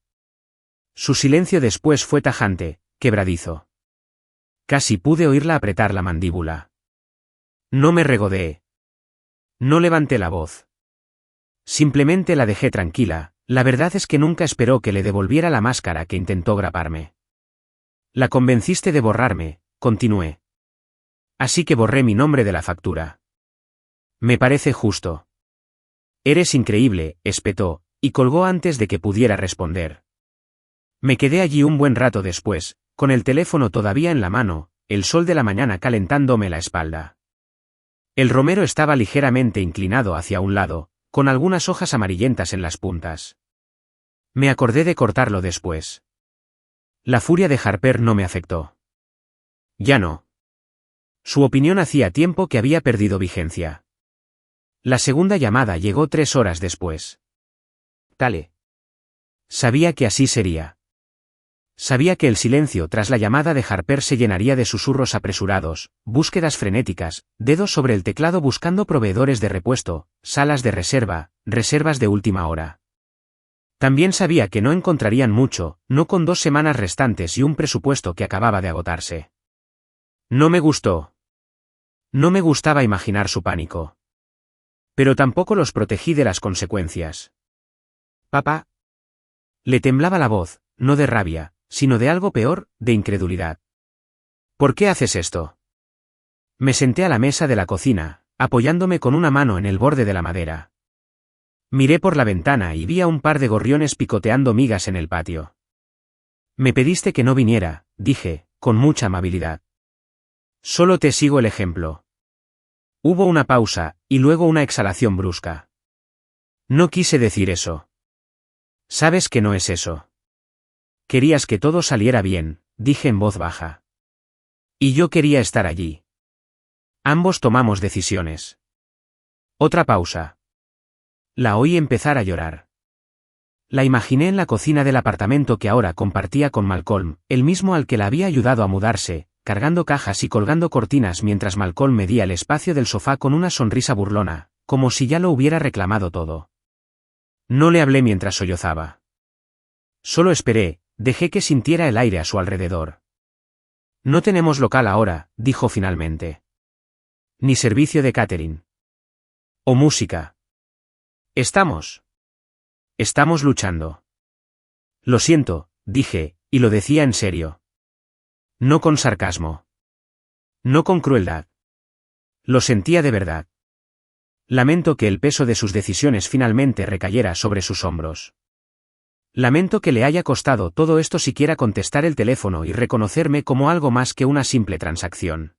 Su silencio después fue tajante, quebradizo. Casi pude oírla apretar la mandíbula. No me regodeé. No levanté la voz. Simplemente la dejé tranquila, la verdad es que nunca esperó que le devolviera la máscara que intentó graparme. La convenciste de borrarme, continué. Así que borré mi nombre de la factura. Me parece justo. Eres increíble, espetó, y colgó antes de que pudiera responder. Me quedé allí un buen rato después, con el teléfono todavía en la mano, el sol de la mañana calentándome la espalda. El romero estaba ligeramente inclinado hacia un lado, con algunas hojas amarillentas en las puntas. Me acordé de cortarlo después. La furia de Harper no me afectó. Ya no. Su opinión hacía tiempo que había perdido vigencia. La segunda llamada llegó 3 horas después. Tale. Sabía que así sería. Sabía que el silencio tras la llamada de Harper se llenaría de susurros apresurados, búsquedas frenéticas, dedos sobre el teclado buscando proveedores de repuesto, salas de reserva, reservas de última hora. También sabía que no encontrarían mucho, no con 2 semanas restantes y un presupuesto que acababa de agotarse. No me gustó. No me gustaba imaginar su pánico. Pero tampoco los protegí de las consecuencias. Papá. Le temblaba la voz, no de rabia, sino de algo peor, de incredulidad. ¿Por qué haces esto? Me senté a la mesa de la cocina, apoyándome con una mano en el borde de la madera. Miré por la ventana y vi a un par de gorriones picoteando migas en el patio. Me pediste que no viniera, dije, con mucha amabilidad. Solo te sigo el ejemplo. Hubo una pausa, y luego una exhalación brusca. No quise decir eso. Sabes que no es eso. Querías que todo saliera bien, dije en voz baja. Y yo quería estar allí. Ambos tomamos decisiones. Otra pausa. La oí empezar a llorar. La imaginé en la cocina del apartamento que ahora compartía con Malcolm, el mismo al que la había ayudado a mudarse, cargando cajas y colgando cortinas mientras Malcolm medía el espacio del sofá con una sonrisa burlona, como si ya lo hubiera reclamado todo. No le hablé mientras sollozaba. Solo esperé, dejé que sintiera el aire a su alrededor. No tenemos local ahora, dijo finalmente. Ni servicio de catering. O música. Estamos luchando. Lo siento, dije, y lo decía en serio. No con sarcasmo. No con crueldad. Lo sentía de verdad. Lamento que el peso de sus decisiones finalmente recayera sobre sus hombros. Lamento que le haya costado todo esto siquiera contestar el teléfono y reconocerme como algo más que una simple transacción.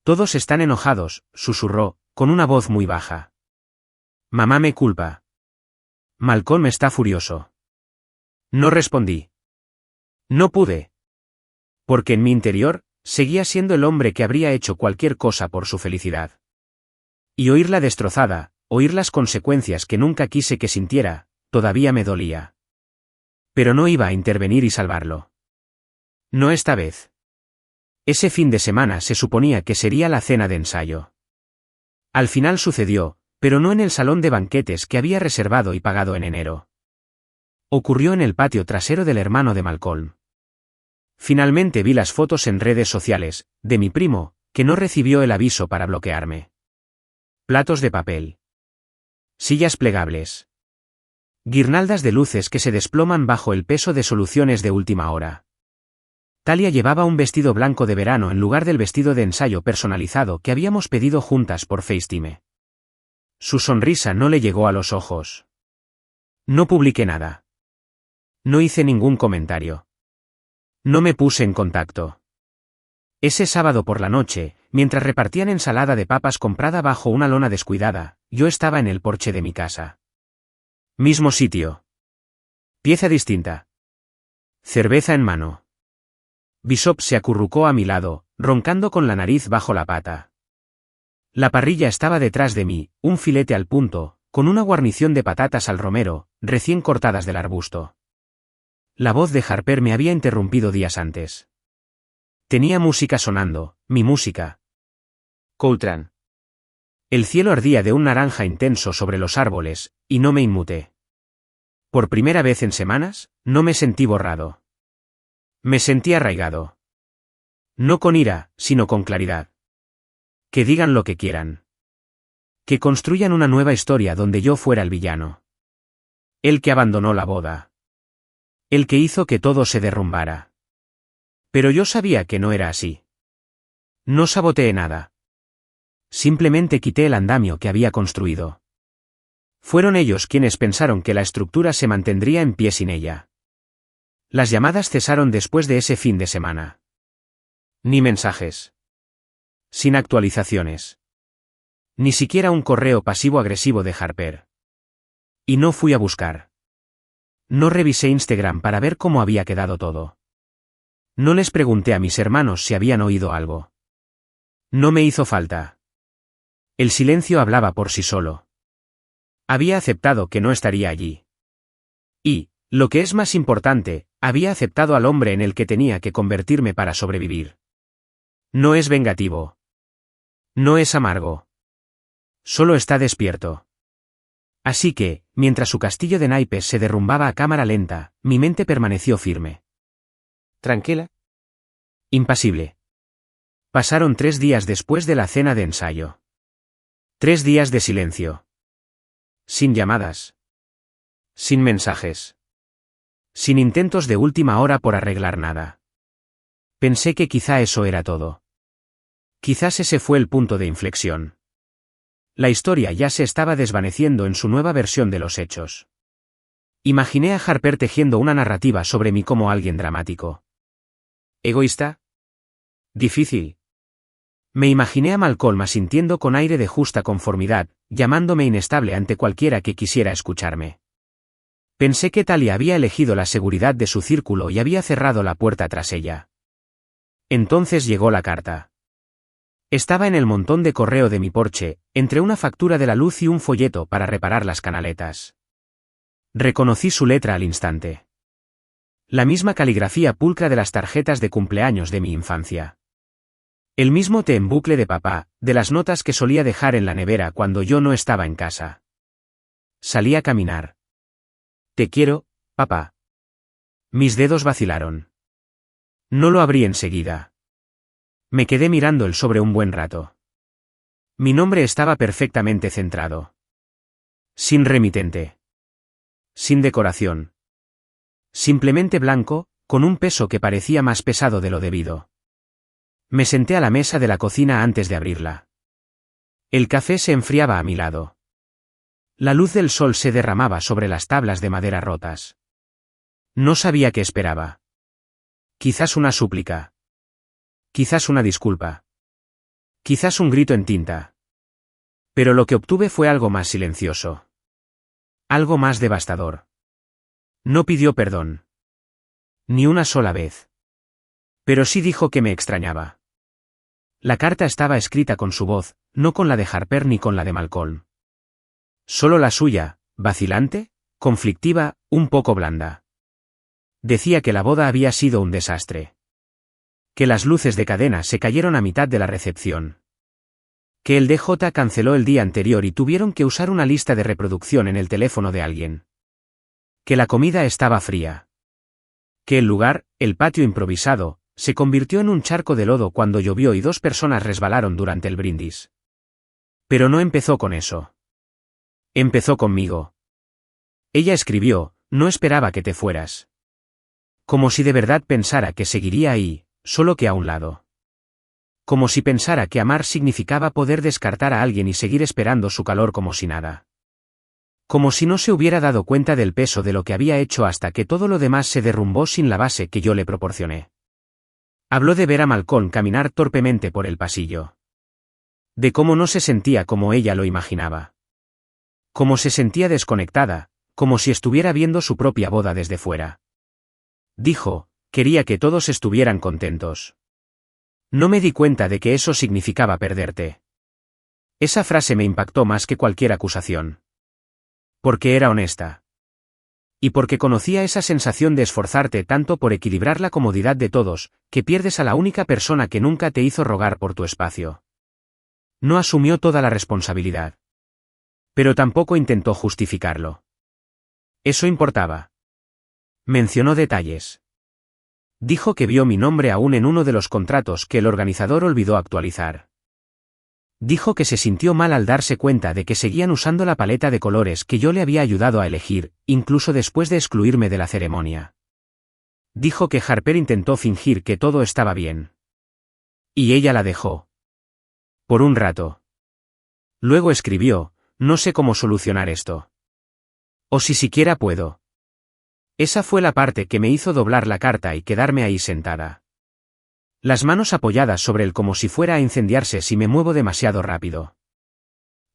Todos están enojados, susurró, con una voz muy baja. Mamá me culpa. Malcolm está furioso. No respondí. No pude. Porque en mi interior, seguía siendo el hombre que habría hecho cualquier cosa por su felicidad. Y oírla destrozada, oír las consecuencias que nunca quise que sintiera, todavía me dolía. Pero no iba a intervenir y salvarlo. No esta vez. Ese fin de semana se suponía que sería la cena de ensayo. Al final sucedió, pero no en el salón de banquetes que había reservado y pagado en enero. Ocurrió en el patio trasero del hermano de Malcolm. Finalmente vi las fotos en redes sociales, de mi primo, que no recibió el aviso para bloquearme. Platos de papel. Sillas plegables. Guirnaldas de luces que se desploman bajo el peso de soluciones de última hora. Talia llevaba un vestido blanco de verano en lugar del vestido de ensayo personalizado que habíamos pedido juntas por FaceTime. Su sonrisa no le llegó a los ojos. No publiqué nada. No hice ningún comentario. No me puse en contacto. Ese sábado por la noche, mientras repartían ensalada de papas comprada bajo una lona descuidada, yo estaba en el porche de mi casa. Mismo sitio. Pieza distinta. Cerveza en mano. Bishop se acurrucó a mi lado, roncando con la nariz bajo la pata. La parrilla estaba detrás de mí, un filete al punto, con una guarnición de patatas al romero, recién cortadas del arbusto. La voz de Harper me había interrumpido días antes. Tenía música sonando, mi música. Coltrane. El cielo ardía de un naranja intenso sobre los árboles, y no me inmuté. Por primera vez en semanas, no me sentí borrado. Me sentí arraigado. No con ira, sino con claridad. Que digan lo que quieran. Que construyan una nueva historia donde yo fuera el villano. El que abandonó la boda. El que hizo que todo se derrumbara. Pero yo sabía que no era así. No saboteé nada. Simplemente quité el andamio que había construido. Fueron ellos quienes pensaron que la estructura se mantendría en pie sin ella. Las llamadas cesaron después de ese fin de semana. Ni mensajes. Sin actualizaciones. Ni siquiera un correo pasivo-agresivo de Harper. Y no fui a buscar. No revisé Instagram para ver cómo había quedado todo. No les pregunté a mis hermanos si habían oído algo. No me hizo falta. El silencio hablaba por sí solo. Había aceptado que no estaría allí. Y, lo que es más importante, había aceptado al hombre en el que tenía que convertirme para sobrevivir. No es vengativo. No es amargo. Solo está despierto. Así que, mientras su castillo de naipes se derrumbaba a cámara lenta, mi mente permaneció firme. ¿Tranquila? Impasible. Pasaron 3 días después de la cena de ensayo. 3 días de silencio. Sin llamadas. Sin mensajes. Sin intentos de última hora por arreglar nada. Pensé que quizá eso era todo. Quizás ese fue el punto de inflexión. La historia ya se estaba desvaneciendo en su nueva versión de los hechos. Imaginé a Harper tejiendo una narrativa sobre mí como alguien dramático. ¿Egoísta? Difícil. Me imaginé a Malcolm asintiendo con aire de justa conformidad, llamándome inestable ante cualquiera que quisiera escucharme. Pensé que Talia había elegido la seguridad de su círculo y había cerrado la puerta tras ella. Entonces llegó la carta. Estaba en el montón de correo de mi porche, entre una factura de la luz y un folleto para reparar las canaletas. Reconocí su letra al instante. La misma caligrafía pulcra de las tarjetas de cumpleaños de mi infancia. El mismo té en bucle de papá, de las notas que solía dejar en la nevera cuando yo no estaba en casa. Salí a caminar. Te quiero, papá. Mis dedos vacilaron. No lo abrí enseguida. Me quedé mirando el sobre un buen rato. Mi nombre estaba perfectamente centrado. Sin remitente. Sin decoración. Simplemente blanco, con un peso que parecía más pesado de lo debido. Me senté a la mesa de la cocina antes de abrirla. El café se enfriaba a mi lado. La luz del sol se derramaba sobre las tablas de madera rotas. No sabía qué esperaba. Quizás una súplica. Quizás una disculpa. Quizás un grito en tinta. Pero lo que obtuve fue algo más silencioso. Algo más devastador. No pidió perdón. Ni una sola vez. Pero sí dijo que me extrañaba. La carta estaba escrita con su voz, no con la de Harper ni con la de Malcolm. Solo la suya, vacilante, conflictiva, un poco blanda. Decía que la boda había sido un desastre. Que las luces de cadena se cayeron a mitad de la recepción. Que el DJ canceló el día anterior y tuvieron que usar una lista de reproducción en el teléfono de alguien. Que la comida estaba fría. Que el lugar, el patio improvisado, se convirtió en un charco de lodo cuando llovió y 2 personas resbalaron durante el brindis. Pero no empezó con eso. Empezó conmigo. Ella escribió, no esperaba que te fueras. Como si de verdad pensara que seguiría ahí, solo que a un lado. Como si pensara que amar significaba poder descartar a alguien y seguir esperando su calor como si nada. Como si no se hubiera dado cuenta del peso de lo que había hecho hasta que todo lo demás se derrumbó sin la base que yo le proporcioné. Habló de ver a Malcolm caminar torpemente por el pasillo. De cómo no se sentía como ella lo imaginaba. Cómo se sentía desconectada, como si estuviera viendo su propia boda desde fuera. Dijo, quería que todos estuvieran contentos. No me di cuenta de que eso significaba perderte. Esa frase me impactó más que cualquier acusación. Porque era honesta. Y porque conocía esa sensación de esforzarte tanto por equilibrar la comodidad de todos, que pierdes a la única persona que nunca te hizo rogar por tu espacio. No asumió toda la responsabilidad. Pero tampoco intentó justificarlo. Eso importaba. Mencionó detalles. Dijo que vio mi nombre aún en uno de los contratos que el organizador olvidó actualizar. Dijo que se sintió mal al darse cuenta de que seguían usando la paleta de colores que yo le había ayudado a elegir, incluso después de excluirme de la ceremonia. Dijo que Harper intentó fingir que todo estaba bien. Y ella la dejó. Por un rato. Luego escribió, no sé cómo solucionar esto. O si siquiera puedo. Esa fue la parte que me hizo doblar la carta y quedarme ahí sentada. Las manos apoyadas sobre él como si fuera a incendiarse si me muevo demasiado rápido.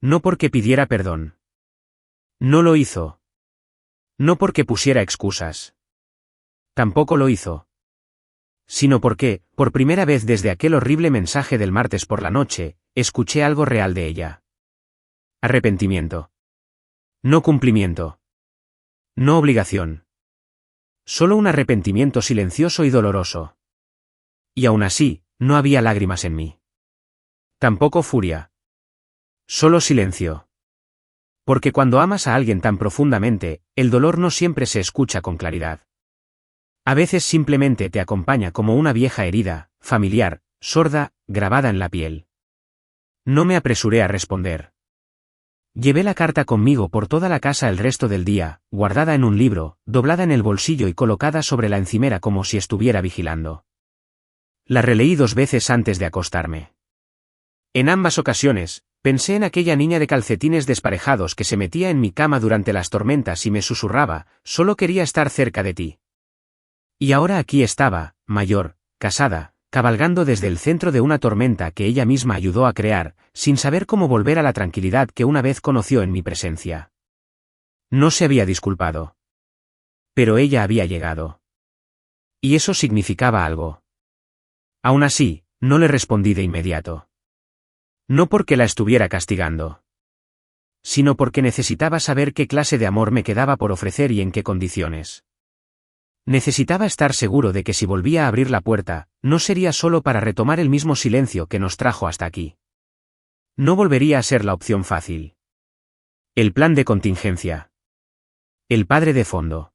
No porque pidiera perdón. No lo hizo. No porque pusiera excusas. Tampoco lo hizo. Sino porque, por primera vez desde aquel horrible mensaje del martes por la noche, escuché algo real de ella. Arrepentimiento. No cumplimiento. No obligación. Solo un arrepentimiento silencioso y doloroso. Y aún así, no había lágrimas en mí. Tampoco furia. Solo silencio. Porque cuando amas a alguien tan profundamente, el dolor no siempre se escucha con claridad. A veces simplemente te acompaña como una vieja herida, familiar, sorda, grabada en la piel. No me apresuré a responder. Llevé la carta conmigo por toda la casa el resto del día, guardada en un libro, doblada en el bolsillo y colocada sobre la encimera como si estuviera vigilando. La releí 2 veces antes de acostarme. En ambas ocasiones, pensé en aquella niña de calcetines desparejados que se metía en mi cama durante las tormentas y me susurraba, solo quería estar cerca de ti. Y ahora aquí estaba, mayor, casada, cabalgando desde el centro de una tormenta que ella misma ayudó a crear, sin saber cómo volver a la tranquilidad que una vez conoció en mi presencia. No se había disculpado. Pero ella había llegado. Y eso significaba algo. Aún así, no le respondí de inmediato. No porque la estuviera castigando. Sino porque necesitaba saber qué clase de amor me quedaba por ofrecer y en qué condiciones. Necesitaba estar seguro de que si volvía a abrir la puerta, no sería solo para retomar el mismo silencio que nos trajo hasta aquí. No volvería a ser la opción fácil. El plan de contingencia. El padre de fondo.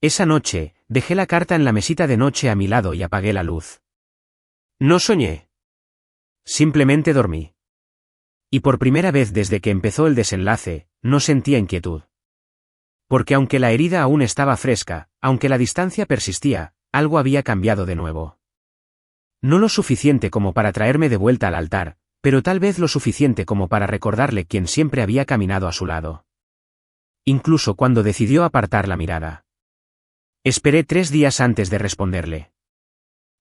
Esa noche, dejé la carta en la mesita de noche a mi lado y apagué la luz. No soñé. Simplemente dormí. Y por primera vez desde que empezó el desenlace, no sentía inquietud. Porque aunque la herida aún estaba fresca, aunque la distancia persistía, algo había cambiado de nuevo. No lo suficiente como para traerme de vuelta al altar, pero tal vez lo suficiente como para recordarle quién siempre había caminado a su lado. Incluso cuando decidió apartar la mirada. Esperé 3 días antes de responderle.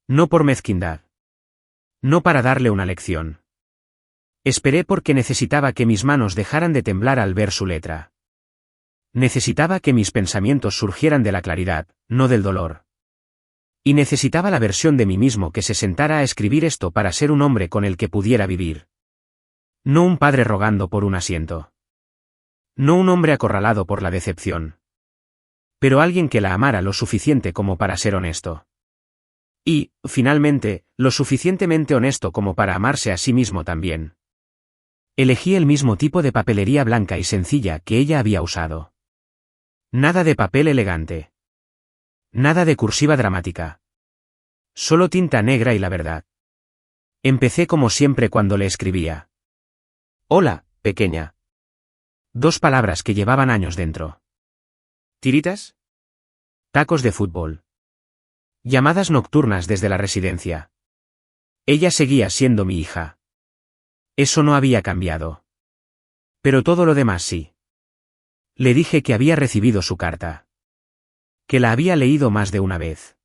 No por mezquindad. No para darle una lección. Esperé porque necesitaba que mis manos dejaran de temblar al ver su letra. Necesitaba que mis pensamientos surgieran de la claridad, no del dolor. Y necesitaba la versión de mí mismo que se sentara a escribir esto para ser un hombre con el que pudiera vivir. No un padre rogando por un asiento. No un hombre acorralado por la decepción. Pero alguien que la amara lo suficiente como para ser honesto. Y, finalmente, lo suficientemente honesto como para amarse a sí mismo también. Elegí el mismo tipo de papelería blanca y sencilla que ella había usado. Nada de papel elegante. Nada de cursiva dramática. Solo tinta negra y la verdad. Empecé como siempre cuando le escribía. Hola, pequeña. 2 palabras que llevaban años dentro. ¿Tiritas? Tacos de fútbol. Llamadas nocturnas desde la residencia. Ella seguía siendo mi hija. Eso no había cambiado. Pero todo lo demás sí. Le dije que había recibido su carta. Que la había leído más de una vez.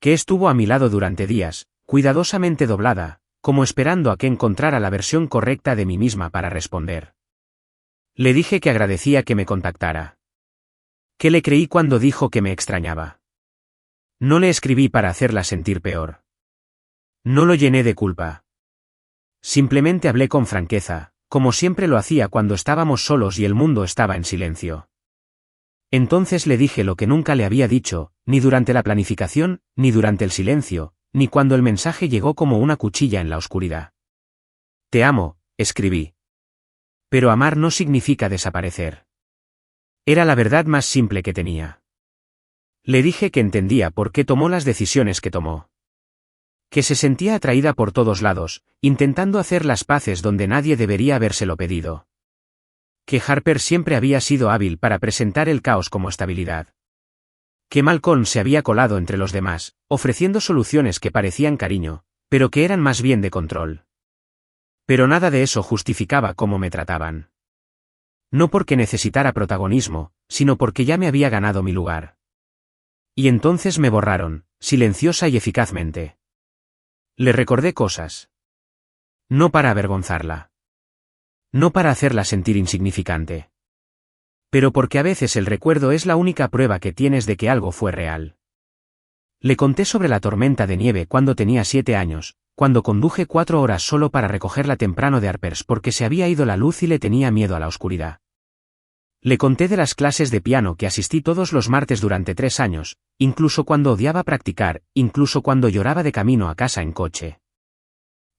Que estuvo a mi lado durante días, cuidadosamente doblada, como esperando a que encontrara la versión correcta de mí misma para responder. Le dije que agradecía que me contactara. Que le creí cuando dijo que me extrañaba. No le escribí para hacerla sentir peor. No lo llené de culpa. Simplemente hablé con franqueza, como siempre lo hacía cuando estábamos solos y el mundo estaba en silencio. Entonces le dije lo que nunca le había dicho, ni durante la planificación, ni durante el silencio, ni cuando el mensaje llegó como una cuchilla en la oscuridad. Te amo, escribí. Pero amar no significa desaparecer. Era la verdad más simple que tenía. Le dije que entendía por qué tomó las decisiones que tomó. Que se sentía atraída por todos lados, intentando hacer las paces donde nadie debería habérselo pedido. Que Harper siempre había sido hábil para presentar el caos como estabilidad. Que Malcolm se había colado entre los demás, ofreciendo soluciones que parecían cariño, pero que eran más bien de control. Pero nada de eso justificaba cómo me trataban. No porque necesitara protagonismo, sino porque ya me había ganado mi lugar. Y entonces me borraron, silenciosa y eficazmente. Le recordé cosas. No para avergonzarla. No para hacerla sentir insignificante. Pero porque a veces el recuerdo es la única prueba que tienes de que algo fue real. Le conté sobre la tormenta de nieve cuando tenía 7 años, cuando conduje 4 horas solo para recogerla temprano de Harper's porque se había ido la luz y le tenía miedo a la oscuridad. Le conté de las clases de piano que asistí todos los martes durante 3 años, incluso cuando odiaba practicar, incluso cuando lloraba de camino a casa en coche.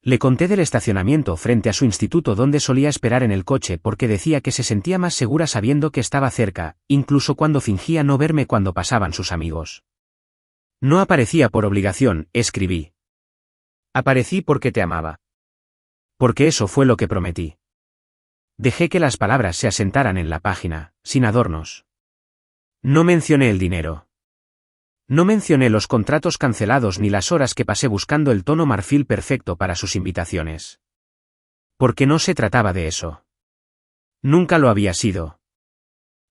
Le conté del estacionamiento frente a su instituto donde solía esperar en el coche porque decía que se sentía más segura sabiendo que estaba cerca, incluso cuando fingía no verme cuando pasaban sus amigos. No aparecía por obligación, escribí. Aparecí porque te amaba. Porque eso fue lo que prometí. Dejé que las palabras se asentaran en la página, sin adornos. No mencioné el dinero. No mencioné los contratos cancelados ni las horas que pasé buscando el tono marfil perfecto para sus invitaciones. Porque no se trataba de eso. Nunca lo había sido.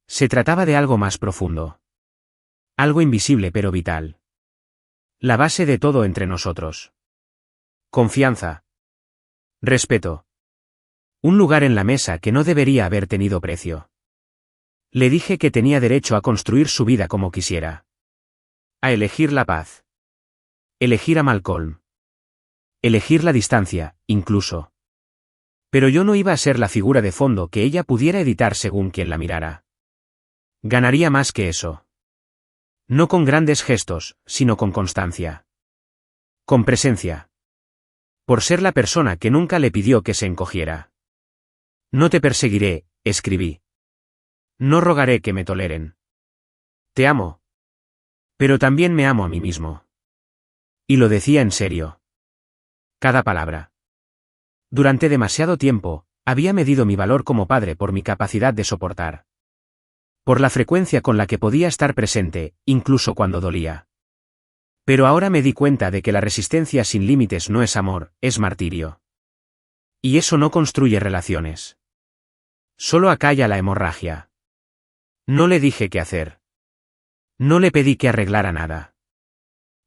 Se trataba de algo más profundo. Algo invisible pero vital. La base de todo entre nosotros. Confianza. Respeto. Un lugar en la mesa que no debería haber tenido precio. Le dije que tenía derecho a construir su vida como quisiera. A elegir la paz. Elegir a Malcolm. Elegir la distancia, incluso. Pero yo no iba a ser la figura de fondo que ella pudiera editar según quien la mirara. Ganaría más que eso. No con grandes gestos, sino con constancia. Con presencia. Por ser la persona que nunca le pidió que se encogiera. No te perseguiré, escribí. No rogaré que me toleren. Te amo. Pero también me amo a mí mismo. Y lo decía en serio. Cada palabra. Durante demasiado tiempo, había medido mi valor como padre por mi capacidad de soportar. Por la frecuencia con la que podía estar presente, incluso cuando dolía. Pero ahora me di cuenta de que la resistencia sin límites no es amor, es martirio. Y eso no construye relaciones. Solo acalla la hemorragia. No le dije qué hacer. No le pedí que arreglara nada.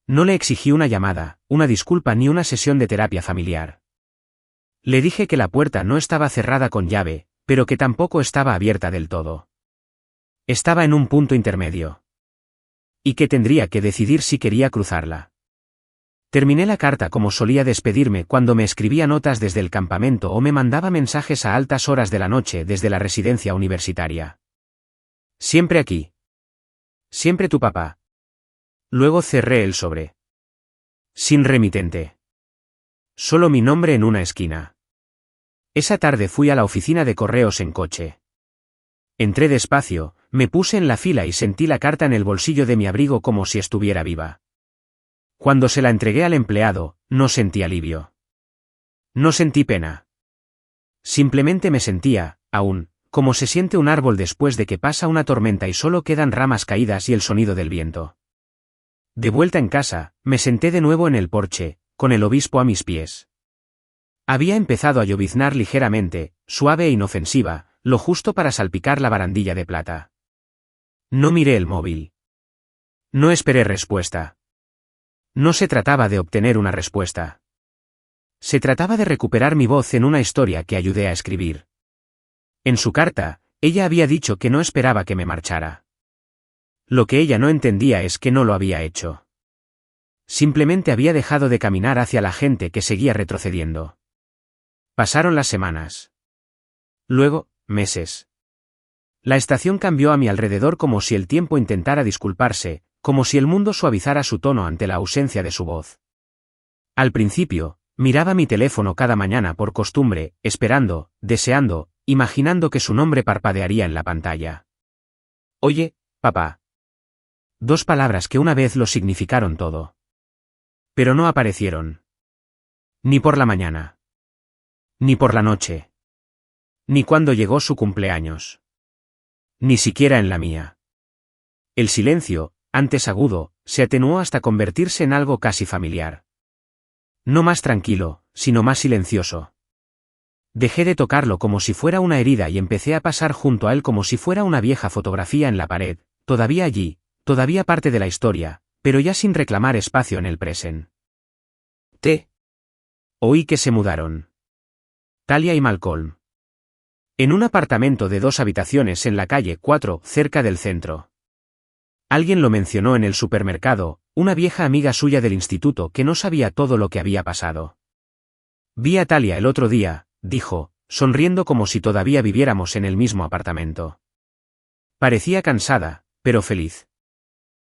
No le exigí una llamada, una disculpa ni una sesión de terapia familiar. Le dije que la puerta no estaba cerrada con llave, pero que tampoco estaba abierta del todo. Estaba en un punto intermedio. Y que tendría que decidir si quería cruzarla. Terminé la carta como solía despedirme cuando me escribía notas desde el campamento o me mandaba mensajes a altas horas de la noche desde la residencia universitaria. Siempre aquí. Siempre tu papá. Luego cerré el sobre. Sin remitente. Solo mi nombre en una esquina. Esa tarde fui a la oficina de correos en coche. Entré despacio, me puse en la fila y sentí la carta en el bolsillo de mi abrigo como si estuviera viva. Cuando se la entregué al empleado, no sentí alivio. No sentí pena. Simplemente me sentía, aún, como se siente un árbol después de que pasa una tormenta y solo quedan ramas caídas y el sonido del viento. De vuelta en casa, me senté de nuevo en el porche, con el obispo a mis pies. Había empezado a lloviznar ligeramente, suave e inofensiva, lo justo para salpicar la barandilla de plata. No miré el móvil. No esperé respuesta. No se trataba de obtener una respuesta. Se trataba de recuperar mi voz en una historia que ayudé a escribir. En su carta, ella había dicho que no esperaba que me marchara. Lo que ella no entendía es que no lo había hecho. Simplemente había dejado de caminar hacia la gente que seguía retrocediendo. Pasaron las semanas. Luego, meses. La estación cambió a mi alrededor como si el tiempo intentara disculparse, como si el mundo suavizara su tono ante la ausencia de su voz. Al principio, miraba mi teléfono cada mañana por costumbre, esperando, deseando, imaginando que su nombre parpadearía en la pantalla. Oye, papá. 2 palabras que una vez lo significaron todo. Pero no aparecieron. Ni por la mañana. Ni por la noche. Ni cuando llegó su cumpleaños. Ni siquiera en la mía. El silencio, antes agudo, se atenuó hasta convertirse en algo casi familiar. No más tranquilo, sino más silencioso. Dejé de tocarlo como si fuera una herida y empecé a pasar junto a él como si fuera una vieja fotografía en la pared, todavía allí, todavía parte de la historia, pero ya sin reclamar espacio en el presente. Oí que se mudaron. Talia y Malcolm. En un apartamento de 2 habitaciones en la calle 4, cerca del centro. Alguien lo mencionó en el supermercado, una vieja amiga suya del instituto que no sabía todo lo que había pasado. Vi a Talia el otro día, dijo, sonriendo como si todavía viviéramos en el mismo apartamento. Parecía cansada, pero feliz.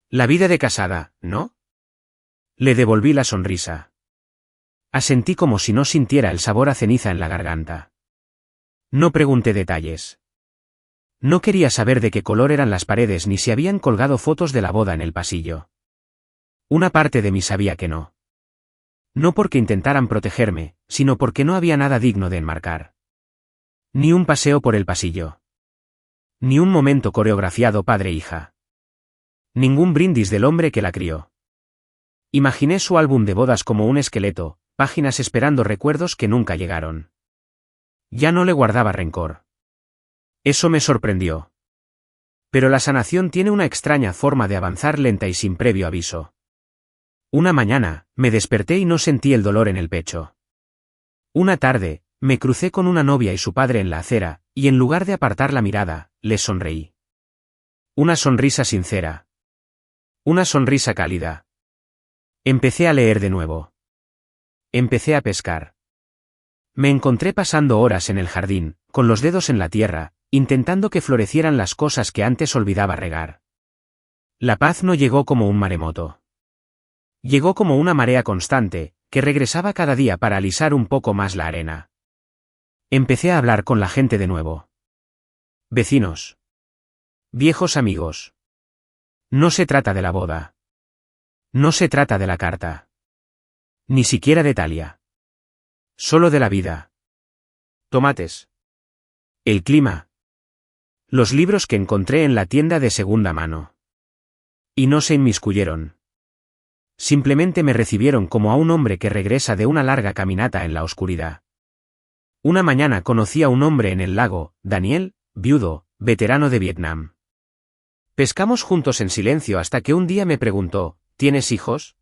La vida de casada, ¿no? Le devolví la sonrisa. Asentí como si no sintiera el sabor a ceniza en la garganta. No pregunté detalles. No quería saber de qué color eran las paredes ni si habían colgado fotos de la boda en el pasillo. Una parte de mí sabía que no. No porque intentaran protegerme, sino porque no había nada digno de enmarcar. Ni un paseo por el pasillo. Ni un momento coreografiado padre-hija. Ningún brindis del hombre que la crió. Imaginé su álbum de bodas como un esqueleto, páginas esperando recuerdos que nunca llegaron. Ya no le guardaba rencor. Eso me sorprendió. Pero la sanación tiene una extraña forma de avanzar lenta y sin previo aviso. Una mañana, me desperté y no sentí el dolor en el pecho. Una tarde, me crucé con una novia y su padre en la acera, y en lugar de apartar la mirada, les sonreí. Una sonrisa sincera. Una sonrisa cálida. Empecé a leer de nuevo. Empecé a pescar. Me encontré pasando horas en el jardín, con los dedos en la tierra, intentando que florecieran las cosas que antes olvidaba regar. La paz no llegó como un maremoto. Llegó como una marea constante, que regresaba cada día para alisar un poco más la arena. Empecé a hablar con la gente de nuevo. Vecinos. Viejos amigos. No se trata de la boda. No se trata de la carta. Ni siquiera de Talia. Solo de la vida. Tomates. El clima. Los libros que encontré en la tienda de segunda mano. Y no se inmiscuyeron. Simplemente me recibieron como a un hombre que regresa de una larga caminata en la oscuridad. Una mañana conocí a un hombre en el lago, Daniel, viudo, veterano de Vietnam. Pescamos juntos en silencio hasta que un día me preguntó, ¿tienes hijos?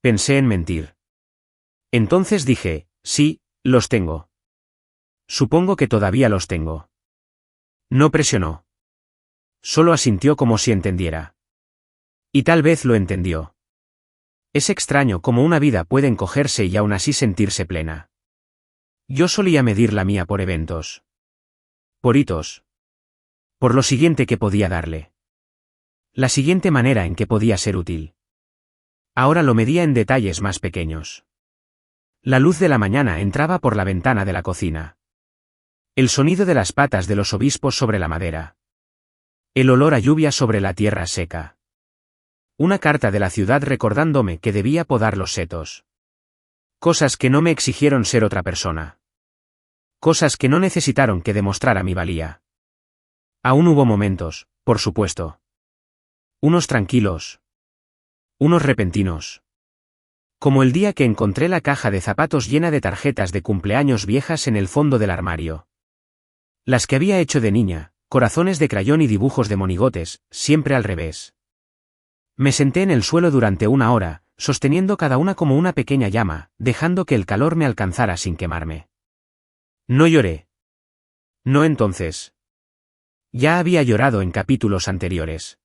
Pensé en mentir. Entonces dije, sí, los tengo. Supongo que todavía los tengo. No presionó. Solo asintió como si entendiera. Y tal vez lo entendió. Es extraño cómo una vida puede encogerse y aún así sentirse plena. Yo solía medir la mía por eventos. Por hitos. Por lo siguiente que podía darle. La siguiente manera en que podía ser útil. Ahora lo medía en detalles más pequeños. La luz de la mañana entraba por la ventana de la cocina. El sonido de las patas de los obispos sobre la madera. El olor a lluvia sobre la tierra seca. Una carta de la ciudad recordándome que debía podar los setos. Cosas que no me exigieron ser otra persona. Cosas que no necesitaron que demostrara mi valía. Aún hubo momentos, por supuesto. Unos tranquilos. Unos repentinos. Como el día que encontré la caja de zapatos llena de tarjetas de cumpleaños viejas en el fondo del armario. Las que había hecho de niña, corazones de crayón y dibujos de monigotes, siempre al revés. Me senté en el suelo durante una hora, sosteniendo cada una como una pequeña llama, dejando que el calor me alcanzara sin quemarme. No lloré. No entonces. Ya había llorado en capítulos anteriores.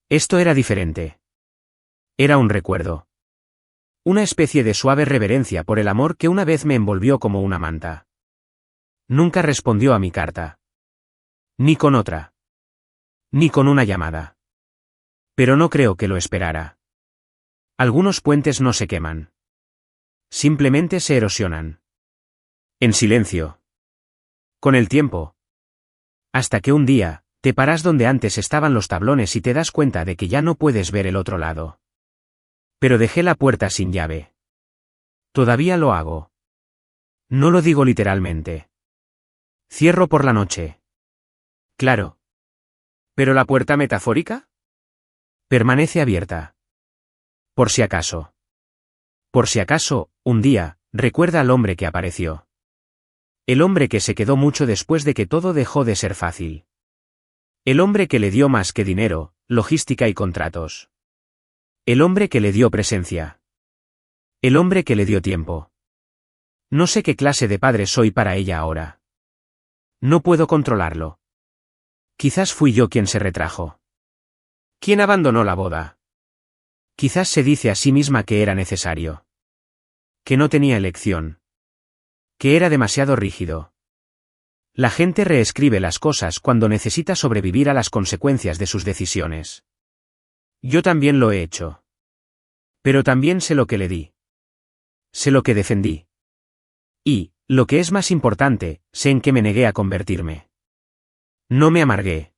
Esto era diferente. Era un recuerdo. Una especie de suave reverencia por el amor que una vez me envolvió como una manta. Nunca respondió a mi carta. Ni con otra. Ni con una llamada. Pero no creo que lo esperara. Algunos puentes no se queman. Simplemente se erosionan. En silencio. Con el tiempo. Hasta que un día, te paras donde antes estaban los tablones y te das cuenta de que ya no puedes ver el otro lado. Pero dejé la puerta sin llave. Todavía lo hago. No lo digo literalmente. Cierro por la noche. Claro. ¿Pero la puerta metafórica? Permanece abierta. Por si acaso. Por si acaso, un día, recuerda al hombre que apareció. El hombre que se quedó mucho después de que todo dejó de ser fácil. El hombre que le dio más que dinero, logística y contratos. El hombre que le dio presencia. El hombre que le dio tiempo. No sé qué clase de padre soy para ella ahora. No puedo controlarlo. Quizás fui yo quien se retrajo. ¿Quién abandonó la boda? Quizás se dice a sí misma que era necesario. Que no tenía elección. Que era demasiado rígido. La gente reescribe las cosas cuando necesita sobrevivir a las consecuencias de sus decisiones. Yo también lo he hecho. Pero también sé lo que le di. Sé lo que defendí. Y, lo que es más importante, sé en qué me negué a convertirme. No me amargué.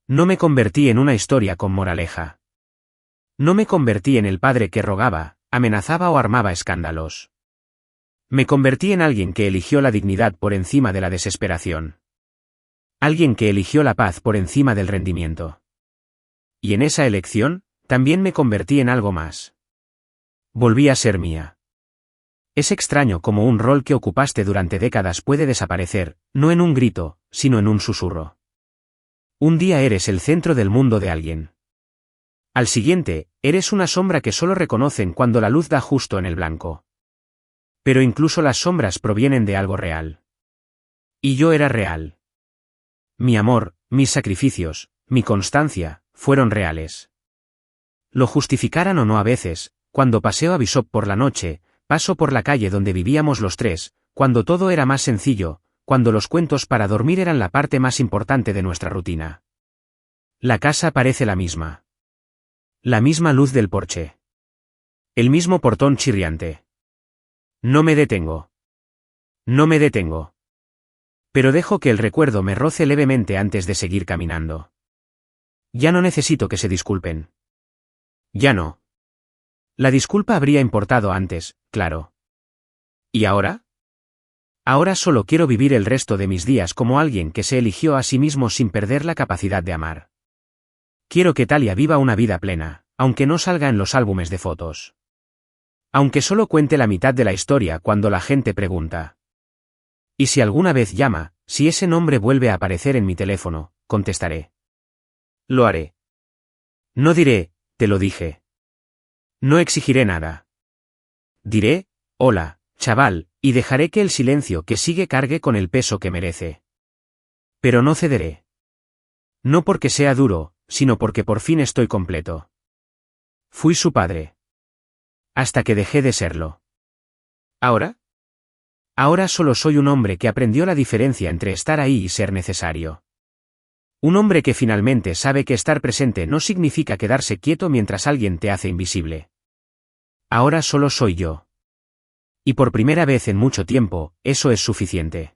No me convertí en una historia con moraleja. No me convertí en el padre que rogaba, amenazaba o armaba escándalos. Me convertí en alguien que eligió la dignidad por encima de la desesperación. Alguien que eligió la paz por encima del rendimiento. Y en esa elección, también me convertí en algo más. Volví a ser mía. Es extraño cómo un rol que ocupaste durante décadas puede desaparecer, no en un grito, sino en un susurro. Un día eres el centro del mundo de alguien. Al siguiente, eres una sombra que solo reconocen cuando la luz da justo en el blanco. Pero incluso las sombras provienen de algo real. Y yo era real. Mi amor, mis sacrificios, mi constancia, fueron reales. Lo justificaran o no a veces, cuando paseo a Bishop por la noche, paso por la calle donde vivíamos los tres, cuando todo era más sencillo, cuando los cuentos para dormir eran la parte más importante de nuestra rutina. La casa parece la misma. La misma luz del porche. El mismo portón chirriante. No me detengo. No me detengo. Pero dejo que el recuerdo me roce levemente antes de seguir caminando. Ya no necesito que se disculpen. Ya no. La disculpa habría importado antes, claro. ¿Y ahora? Ahora solo quiero vivir el resto de mis días como alguien que se eligió a sí mismo sin perder la capacidad de amar. Quiero que Talia viva una vida plena, aunque no salga en los álbumes de fotos. Aunque solo cuente la mitad de la historia cuando la gente pregunta. Y si alguna vez llama, si ese nombre vuelve a aparecer en mi teléfono, contestaré. Lo haré. No diré, te lo dije. No exigiré nada. Diré, hola, chaval, y dejaré que el silencio que sigue cargue con el peso que merece. Pero no cederé. No porque sea duro, sino porque por fin estoy completo. Fui su padre. Hasta que dejé de serlo. ¿Ahora? Ahora solo soy un hombre que aprendió la diferencia entre estar ahí y ser necesario. Un hombre que finalmente sabe que estar presente no significa quedarse quieto mientras alguien te hace invisible. Ahora solo soy yo. Y por primera vez en mucho tiempo, eso es suficiente.